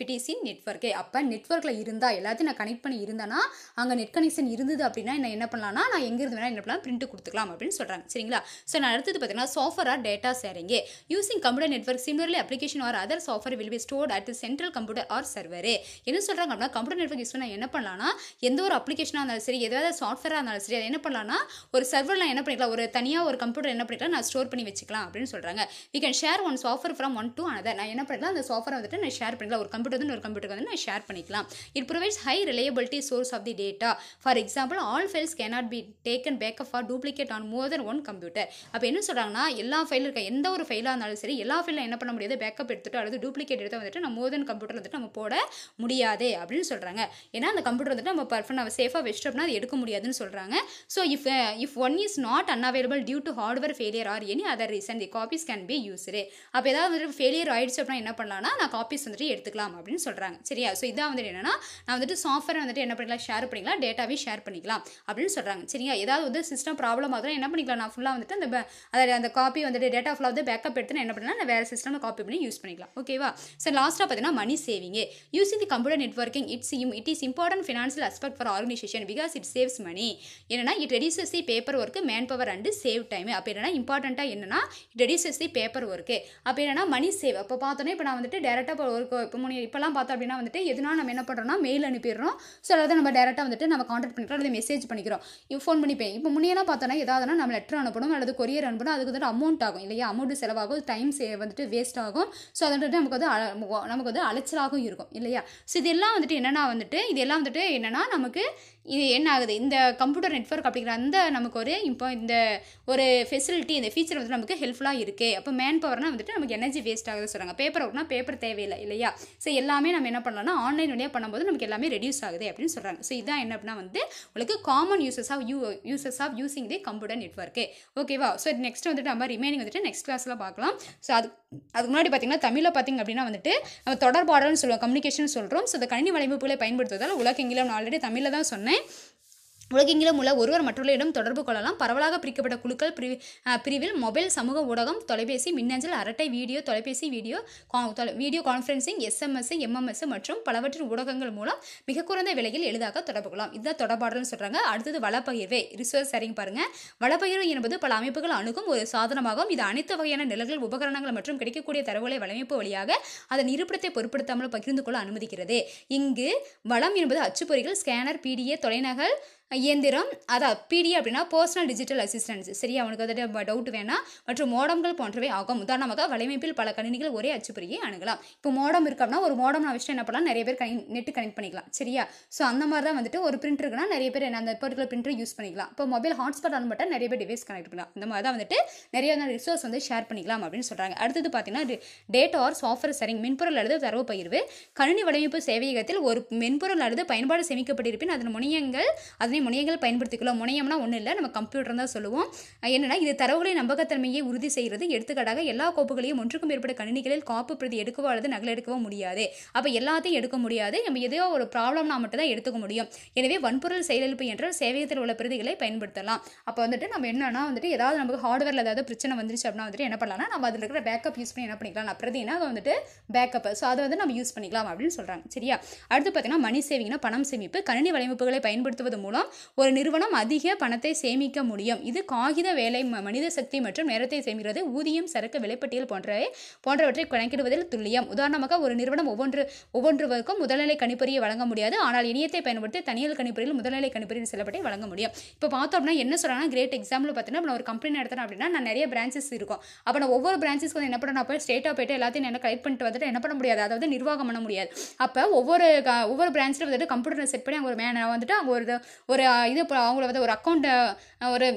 A: it is in network. அப்போ நெட்வொர்க்கில் இருந்தால் எல்லாத்தையும் நான் கனெக்ட் பண்ணி இருந்தேன்னா அங்கே நெட் கனெக்ஷன் இருந்தது அப்படின்னா என்ன பண்ணலாம்னா நான் எங்கிருந்து வேணால் என்ன பண்ணலாம், பிரிண்ட் கொடுத்துக்கலாம் அப்படின்னு சொல்கிறாங்க. சரிங்களா. ஸோ நான் அடுத்தது பார்த்தீங்கன்னா software or data sharing. Using computer network similarly application or other software will be stored at central computer or server. என்ன சொல்கிறாங்க அப்படின்னா கம்ப்யூட்டர் நெட்வொர்க் யூஸ் பண்ணால் என்ன பண்ணலாம்னா எந்த ஒரு அப்ளிகேஷனாக இருந்தாலும் சரி, ஏதாவது சாஃப்ட்வேராக இருந்தாலும் சரி, அதை என்ன பண்ணலாம்னா ஒரு சர்வரில் என்ன பண்ணிக்கலாம், ஒரு தனியாக ஒரு கம்ப்யூட்டர் என்ன பண்ணிக்கலாம், நான் ஸ்டோர் பண்ணி வச்சுக்கலாம் அப்படின்னு சொல்கிறாங்க. we can share one software from one to another. நான் என்ன பண்ணலாம், அந்த சாஃப்ட்வேர் வந்துட்டு நான் ஷேர் பண்ணிக்கலாம், ஒரு கம்ப்யூட்டர் வந்து ஒரு கம்ப்யூட்டருக்கு வந்து நான் ஷேர் பண்ணிக்கலாம். It provides high reliability source of the data. For example all files cannot be taken backup or duplicate on more than one computer. அப்போ என்ன சொல்கிறாங்கன்னா எல்லா ஃபைல் இருக்க எந்த ஒரு ஃபைலாக இருந்தாலும் சரி, எல்லா ஃபைலில் என்ன பண்ண முடியாது, பேக்கப் எடுத்துட்டு அல்லது டூப்ளிகேட் எடுத்து வந்துட்டு நம்ம மோர் தென் கம்ப்யூட்டர் வந்துட்டு நம்ம போட முடியாது அப்படின்னு சொல்கிறாங்க. ஏன்னா அந்த கம்ப்யூட்டர் வந்துட்டு நம்ம சேஃபாக வச்சிட்டோம்னா அது எடுக்க முடியாதுன்னு சொல்கிறாங்க. So if one is not unavailable due to hardware failure or any other reason the copies can be used. அப்போ ஏதாவது வந்துட்டு ஃபெயிலியர் ஆயிடுச்சு அப்படின்னா என்ன பண்ணலாம்னா நான் காப்பீஸ் வந்துட்டு எடுத்துக்கலாம் அப்படின்னு சொல்கிறாங்க. சரியா. ஸோ இதான் வந்துட்டு என்னன்னா நான் வந்துட்டு சாஃப்ட்வேர் வந்துட்டு என்ன பண்ணிக்கலாம், ஷேர் பண்ணிக்கலாம், டேட்டாவே ஷேர் பண்ணிக்கலாம் அப்படின்னு சொல்கிறாங்க. சரியா. ஏதாவது வந்து சிஸ்டம் ப்ராப்ளம் ஆகுதுன்னா என்ன பண்ணிக்கலாம், நான் ஃபுல்லாக வந்துட்டு அந்த காப்பி வந்துட்டு டேட்டா ஃபுல்லாக வந்து பேக்கப் எடுத்து என்ன பண்ணலாம், நான் வேறு சிஸ்டம் காப்பி பண்ணி யூஸ் பண்ணிக்கலாம். ஓகேவா. ஸோ லாஸ்ட்டாக பார்த்தீங்கன்னா money saving. Using the computer networking it is important financial aspect for organisation because it saves money. என்னன்னா it reduces the paper work, man power and save time. அப்போ என்னன்னா இம்பார்ட்டண்ட்டாக என்னன்னா it reduces the paper work. அப்போ என்னன்னா மணி சேவ். அப்போ பார்த்தோன்னே இப்போ நான் வந்துட்டு டேரெக்டாக இப்போலாம் பார்த்தோம் அப்படின்னா வந்துட்டு எதுனா நம்ம என்ன பண்ணுறோம்னா மெயில் அனுப்பிடுறோம். ஸோ அதாவது நம்ம டேரெக்டாக வந்துட்டு நம்ம கான்டாக்ட் பண்ணிக்கிறோம் அல்லது மெசேஜ் பண்ணிக்கிறோம், ஃபோன் பண்ணிப்பேன். இப்போ முன்னையெல்லாம் பார்த்தோன்னா ஏதாவதுனா நம்ம லெட்டர் அனுப்பணும் அல்லது கொரியர் அனுப்பணும், அதுக்கு வந்துட்டு அமௌண்ட் ஆகும் இல்லையா, அமௌண்ட் செலவாகும், டைம் வந்துட்டு வேஸ்ட் ஆகும். ஸோ அது வந்துட்டு நமக்கு வந்து அலைச்சலாகவும் இருக்கும் இல்லையா. ஸோ இதெல்லாம் வந்துட்டு என்னன்னா நமக்கு இது என்ன ஆகுது, இந்த கம்ப்யூட்டர் நெட்வொர்க் அப்படிங்கிற அந்த நமக்கு இந்த ஒரு ஃபெசிலிட்டி, இந்த ஃபீச்சர் வந்து நமக்கு ஹெல்ப்ஃபுல்லாக இருக்குது. அப்போ மேன் பவர்னால் வந்துட்டு நமக்கு எனர்ஜி வேஸ்ட் ஆகுது சொல்கிறாங்க. பேப்பர் ஒர்க்னா பேப்பர் தேவையில்லை இல்லையா. ஸோ எல்லாமே நம்ம என்ன பண்ணலாம்னா ஆன்லைன் வழியாக பண்ணும்போது நமக்கு எல்லாமே ரெடியூஸ் ஆகுது அப்படின்னு சொல்கிறாங்க. ஸோ இதான் என்ன அப்படின்னா வந்து உங்களுக்கு common uses of using the computer network. ஓகேவா. ஸோ நெக்ஸ்ட் வந்துட்டு நம்ம ரிமைனிங் வந்துட்டு நெக்ஸ்ட் கிளாஸில் பார்க்கலாம். ஸோ அதுக்கு முன்னாடி பார்த்தீங்கன்னா தமிழில் பார்த்திங்க அப்படின்னா வந்துட்டு நம்ம தொடர்பாடல்னு சொல்லுவோம், கம்யூனிகேஷன் சொல்கிறோம். ஸோ இந்த கணினி வலையமைப்புகளை பயன்படுத்துவதால் உலகெங்கிலும் நான் ஆல்ரெடி தமிழில் தான் சொன்னேன். உலகெங்கிலும் உள்ள ஒருவர் மற்றவர்களிடம் தொடர்பு கொள்ளலாம். பரவலாக பிரிக்கப்பட்ட குழுக்கள் பிரிவில் மொபைல், சமூக ஊடகம், தொலைபேசி, மின்னஞ்சல், அரட்டை, வீடியோ, தொலைபேசி, வீடியோ கான்ஃபரன்சிங், SMS, MMS மற்றும் பலவற்றின் ஊடகங்கள் மூலம் மிக குறைந்த விலையில் எளிதாக தொடர்பு கொள்ளலாம். இதுதான் தொடர்பாடல்னு சொல்றாங்க. அடுத்தது வளப்பகிர்வே, ரிசோர்ஸ் ஷேரிங் பாருங்க. வளப்பகிர்வு என்பது பல அமைப்புகள் அணுகும் ஒரு சாதனமாகும். இது அனைத்து வகையான நிலங்கள், உபகரணங்கள் மற்றும் கிடைக்கக்கூடிய தரவுகளை வலையமைப்பு வழியாக அதன் இருப்பிடத்தை பொருட்படுத்தாமல் பகிர்ந்து கொள்ள அனுமதிக்கிறது. இங்கு வளம் என்பது அச்சுப்பொறிகள், ஸ்கேனர், PDA, தொலைநகல் இயந்திரம், அதாவது PD அப்படின்னா பர்சனல் டிஜிட்டல் அசிஸ்டன்ஸ், சரியா? அவனுக்கு வந்துட்டு டவுட் வேணா, மற்றும் மோடம்கள் போன்றவை ஆகும். உதாரணமாக வலையமைப்பில் பல கணினிகள் ஒரே அச்சுப்பொறியை அணுகலாம். இப்போ மோடம் இருக்கு அப்படின்னா ஒரு மோடம் நான் வச்சுட்டு என்ன பண்ணலாம், நிறைய பேர் நெட் கனெக்ட் பண்ணிக்கலாம், சரியா? ஸோ அந்த மாதிரி தான் வந்துட்டு ஒரு பிரிண்டர் இருக்குன்னா நிறைய பேர் அந்த பர்டிகுலர் பிரிண்டர் யூஸ் பண்ணிக்கலாம். இப்போ மொபைல் ஹாட்ஸ்பாட் ஆன் மட்டும் நிறைய பேர் டிவைஸ் கனெக்ட் பண்ணலாம். அந்த மாதிரி தான் வந்துட்டு நிறைய ரிசோர்ஸ் வந்து ஷேர் பண்ணிக்கலாம் அப்படின்னு சொல்றாங்க. அடுத்தது பார்த்தீங்கன்னா டேட்டா ஆர் சாஃப்ட்வேர் ஷேரிங், மென்பொருள் அல்லது தரவு பகிர்வு. கணினி வலையமைப்பு சேவையகத்தில் ஒரு மென்பொருள் அல்லது பயன்பாடு சேமிக்கப்பட்டிருப்பின் அதன் முனையங்கள் பயன்படுத்திக்கலாம். முனையம்னா ஒன்றும் இல்லை, நம்ம கம்ப்யூட்டர் தான் சொல்லுவோம். என்னன்னா இது தரவுகளின் நம்பகத்தன்மையை உறுதி செய்கிறது. எடுத்துக்காட்டாக எல்லா கோப்புகளையும் ஒன்றுக்கும் மேற்பட்ட கணினிகளில் காப்பு பிரதி எடுக்கவோ அல்லது நகல் எடுக்கவோ முடியாது. அப்போ எல்லாத்தையும் எடுக்க முடியாது. நம்ம ஏதோ ஒரு ப்ராப்ளம்னா மட்டும் தான் எடுத்துக்க முடியும். எனவே வன்பொருள் செயலிழப்பு என்ற சேவையகத்தில் உள்ள பிரதிகளை பயன்படுத்தலாம். அப்போ வந்துட்டு நம்ம என்னன்னா வந்துட்டு ஏதாவது நமக்கு ஹார்ட்வேர்ல ஏதாவது பிரச்சனை வந்துருச்சு அப்படின்னா வந்துட்டு என்ன பண்ணலாம்னா நம்ம அதில் இருக்கிற பேக்கப் யூஸ் பண்ணி என்ன பண்ணிக்கலாம், நான் பிரதினா அதை வந்துட்டு பேக்கப், ஸோ அதை வந்து நம்ம யூஸ் பண்ணிக்கலாம் அப்படின்னு சொல்றாங்க, சரியா? அடுத்து பார்த்தீங்கன்னா மணி சேவிங்னா பணம் சேமிப்பு. கணினி வலையமைப்புகளை பயன்படுத்துவது மூலம் ஒரு நிறுவனம் அதிக பணத்தை சேமிக்க முடியும். இது காகித வேலை, மனித சக்தி மற்றும் நேரத்தை சேமிக்கிறது. ஊதியம், சரக்கு, விலைப்பட்டியல் போன்றவற்றை கணக்கிடுவதில் துல்லியம். உதாரணமாக ஒரு நிறுவனம் ஒவ்வொன்றுவருக்கும் முதல்நிலை கணிப்பொறியை வழங்க முடியாது. ஆனால் இணையத்தை பயன்படுத்தி தனியார் கணிப்பொறியில் முதல்நிலை கணிப்பொறியின் சிலவற்றை வழங்க முடியும். இப்போ பார்த்தோம் அப்படின்னா என்ன சொல்றாங்கன்னா, கிரேட் எக்ஸாம்பிள் பார்த்தீங்கன்னா நான் ஒரு கம்பெனி நடத்துறேன் அப்படின்னா நான் நிறைய பிரான்ச்சஸ் இருக்கும். அப்போ நான் ஒவ்வொரு பிரான்ச்சஸ்க்கு வந்து என்ன பண்ண, நான் போய் ஸ்டேட்டாக போய்ட்டு எல்லாத்தையும் என்ன கலெக்ட் பண்ணிட்டு வந்துட்டு என்ன பண்ண முடியாது, அதாவது நிர்வாகம் பண்ண முடியாது. அப்போ ஒவ்வொரு பிரான்ச்சில் வந்துட்டு கம்ப்யூட்டரை செட் பண்ணி அவங்க ஒரு மேனை வந்துட்டு அவங்க ஒரு இது அவங்கள வந்து ஒரு அக்கௌண்ட் ஒரு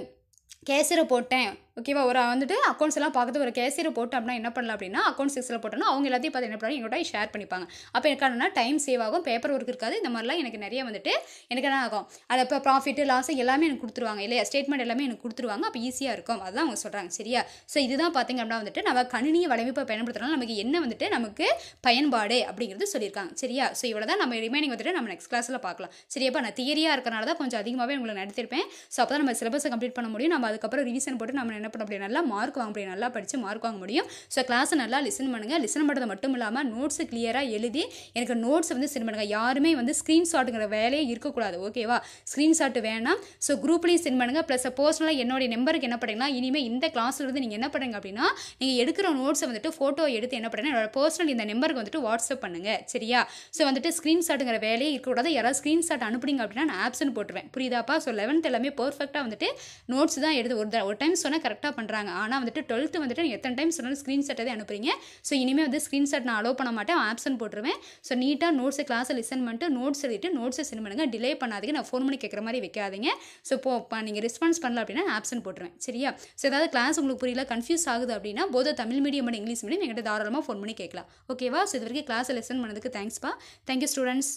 A: கேஷியரை போட்டேன், ஓகேவா? ஒரு வந்துட்டு அக்கௌண்ட்ஸ் எல்லாம் பார்க்குறது ஒரு கேஷியரை போட்டு அப்படின்னா என்ன பண்ணலாம் அப்படின்னா அக்கௌண்ட் 6 போட்டோன்னா அவங்க எல்லாத்தையும் பார்த்து என்ன பண்ணலாம், எங்கள்கிட்ட ஷேர் பண்ணிப்பாங்க. அப்போ எனக்கு என்னன்னா டைம் சேவ் ஆகும், பேப்பர் ஒர்க் இருக்காது. இந்த மாதிரிலாம் எனக்கு நிறைய வந்துட்டு எனக்கு என்ன ஆகும், அதை இப்போ ப்ராஃபிட் லாஸ் எல்லாமே எனக்கு கொடுத்துருவாங்க இல்லையா, ஸ்டேட்மெண்ட் எல்லாமே எனக்கு கொடுத்துருவாங்க. அப்போ ஈஸியாக இருக்கும், அதுதான் அவங்க சொல்கிறாங்க, சரியா? ஸோ இதுதான் பார்த்தீங்க அப்படின்னா வந்துட்டு நம்ம கணினி வலையமைப்பை பயன்படுத்துறதுனால நமக்கு என்ன வந்துட்டு நமக்கு பயன்பாடு அப்படிங்கிறது சொல்லியிருக்காங்க, சரியா? ஸோ இவ்வளோ தான். நம்ம ரிமைனிங் வந்துட்டு நம்ம நெக்ஸ்ட் கிளாஸில் பார்க்கலாம், சரியாப்பா? நான் தியரியாக இருக்கிறனால தான் கொஞ்சம் அதிகமாகவே உங்களுக்கு நடத்திருப்பேன். ஸோ அப்போ தான் நம்ம சிலபஸை கம்ப்ளீட் பண்ண முடியும். நம்ம அதுக்கப்புறம் ரிவிஷன் போட்டு நம்ம என்ன பண்ண முடியும், நல்லா மார்க் வாங்க முடியும், நல்லா படித்து மார்க் வாங்க முடியும். ஸோ கிளாஸை நல்லா லிசன் பண்ணுங்கள். லிசன் பண்ணுறது மட்டும் இல்லாமல் நோட்ஸு கிளியராக எழுதி எனக்கு நோட்ஸ் வந்து சென்ட் பண்ணுங்கள். யாருமே வந்து ஸ்க்ரீன்ஷாட்டுங்கிற வேலையே இருக்கக்கூடாது, ஓகேவா? ஸ்க்ரீன்ஷாட் வேணாம். ஸோ குரூப்லேயும் சென்ட் பண்ணுங்கள். ப்ளஸ் பர்சனலாக என்னுடைய நம்பருக்கு என்ன பண்ணுறீங்கன்னா இனிமேல் இந்த கிளாஸில் இருந்து நீங்கள் என்ன பண்ணுங்க அப்படின்னா நீங்கள் எடுக்கிற நோட்ஸை வந்துட்டு ஃபோட்டோ எடுத்து என்ன பண்ணுறீங்கன்னா என்னோட பர்சனல் இந்த நம்பருக்கு வந்துட்டு வாட்ஸ்அப் பண்ணுங்கள், சரியா? ஸோ வந்துட்டு ஸ்க்ரீன்ஷாட்டுங்கிற வேலையே இருக்கக்கூடாது. யாராவது ஸ்க்ரீன்ஷாட் அனுப்புனீங்க அப்படின்னா நான் ஆப்ஷன் போட்டுருவேன், புரியுதாப்பா? ஸோ 11th எல்லாமே பர்ஃபெக்டாக வந்துட்டு நோட்ஸ் தான் எடுத்து ஒரு டைம் சொன்னால் கரெக்டாக பண்ணுறாங்க. ஆனால் வந்துட்டு 12th வந்துட்டு நீ எத்தனை டைம் சொன்னாலும் ஸ்க்ரீன்ஷாட்டை தான் அனுப்புறீங்க. ஸோ இனிமேல் வந்து ஸ்க்ரீன்ஷாட் நான் அலோவ் பண்ண மாட்டேன், ஆப்ஷன் போட்டுருவேன். ஸோ நீட்டாக நோட்ஸை கிளாஸை லிசன் பண்ணிட்டு நோட்ஸ் எழுதிட்டு நோட்ஸை சென்ட் பண்ணுங்க. டிலே பண்ணாதீங்க, நான் ஃபோன் பண்ணி கேட்குற மாதிரி வைக்காதீங்க. ஸோ நீங்கள் ரெஸ்பான்ஸ் பண்ணல அப்படின்னா ஆப்ஷன் போட்டுருவேன், சரியா? ஸோ ஏதாவது கிளாஸ் உங்களுக்கு புரியல, கன்ஃபியூஸ் ஆகுது அப்படின்னா போத Tamil medium and English medium எங்கிட்ட தாராளமாக ஃபோன் பண்ணி கேட்கலாம், ஓகேவா? ஸோ இது வரைக்கும் கிளாஸை லெசன் பண்ணதுக்கு தேங்க்ஸ்ப்பா. Thank you students.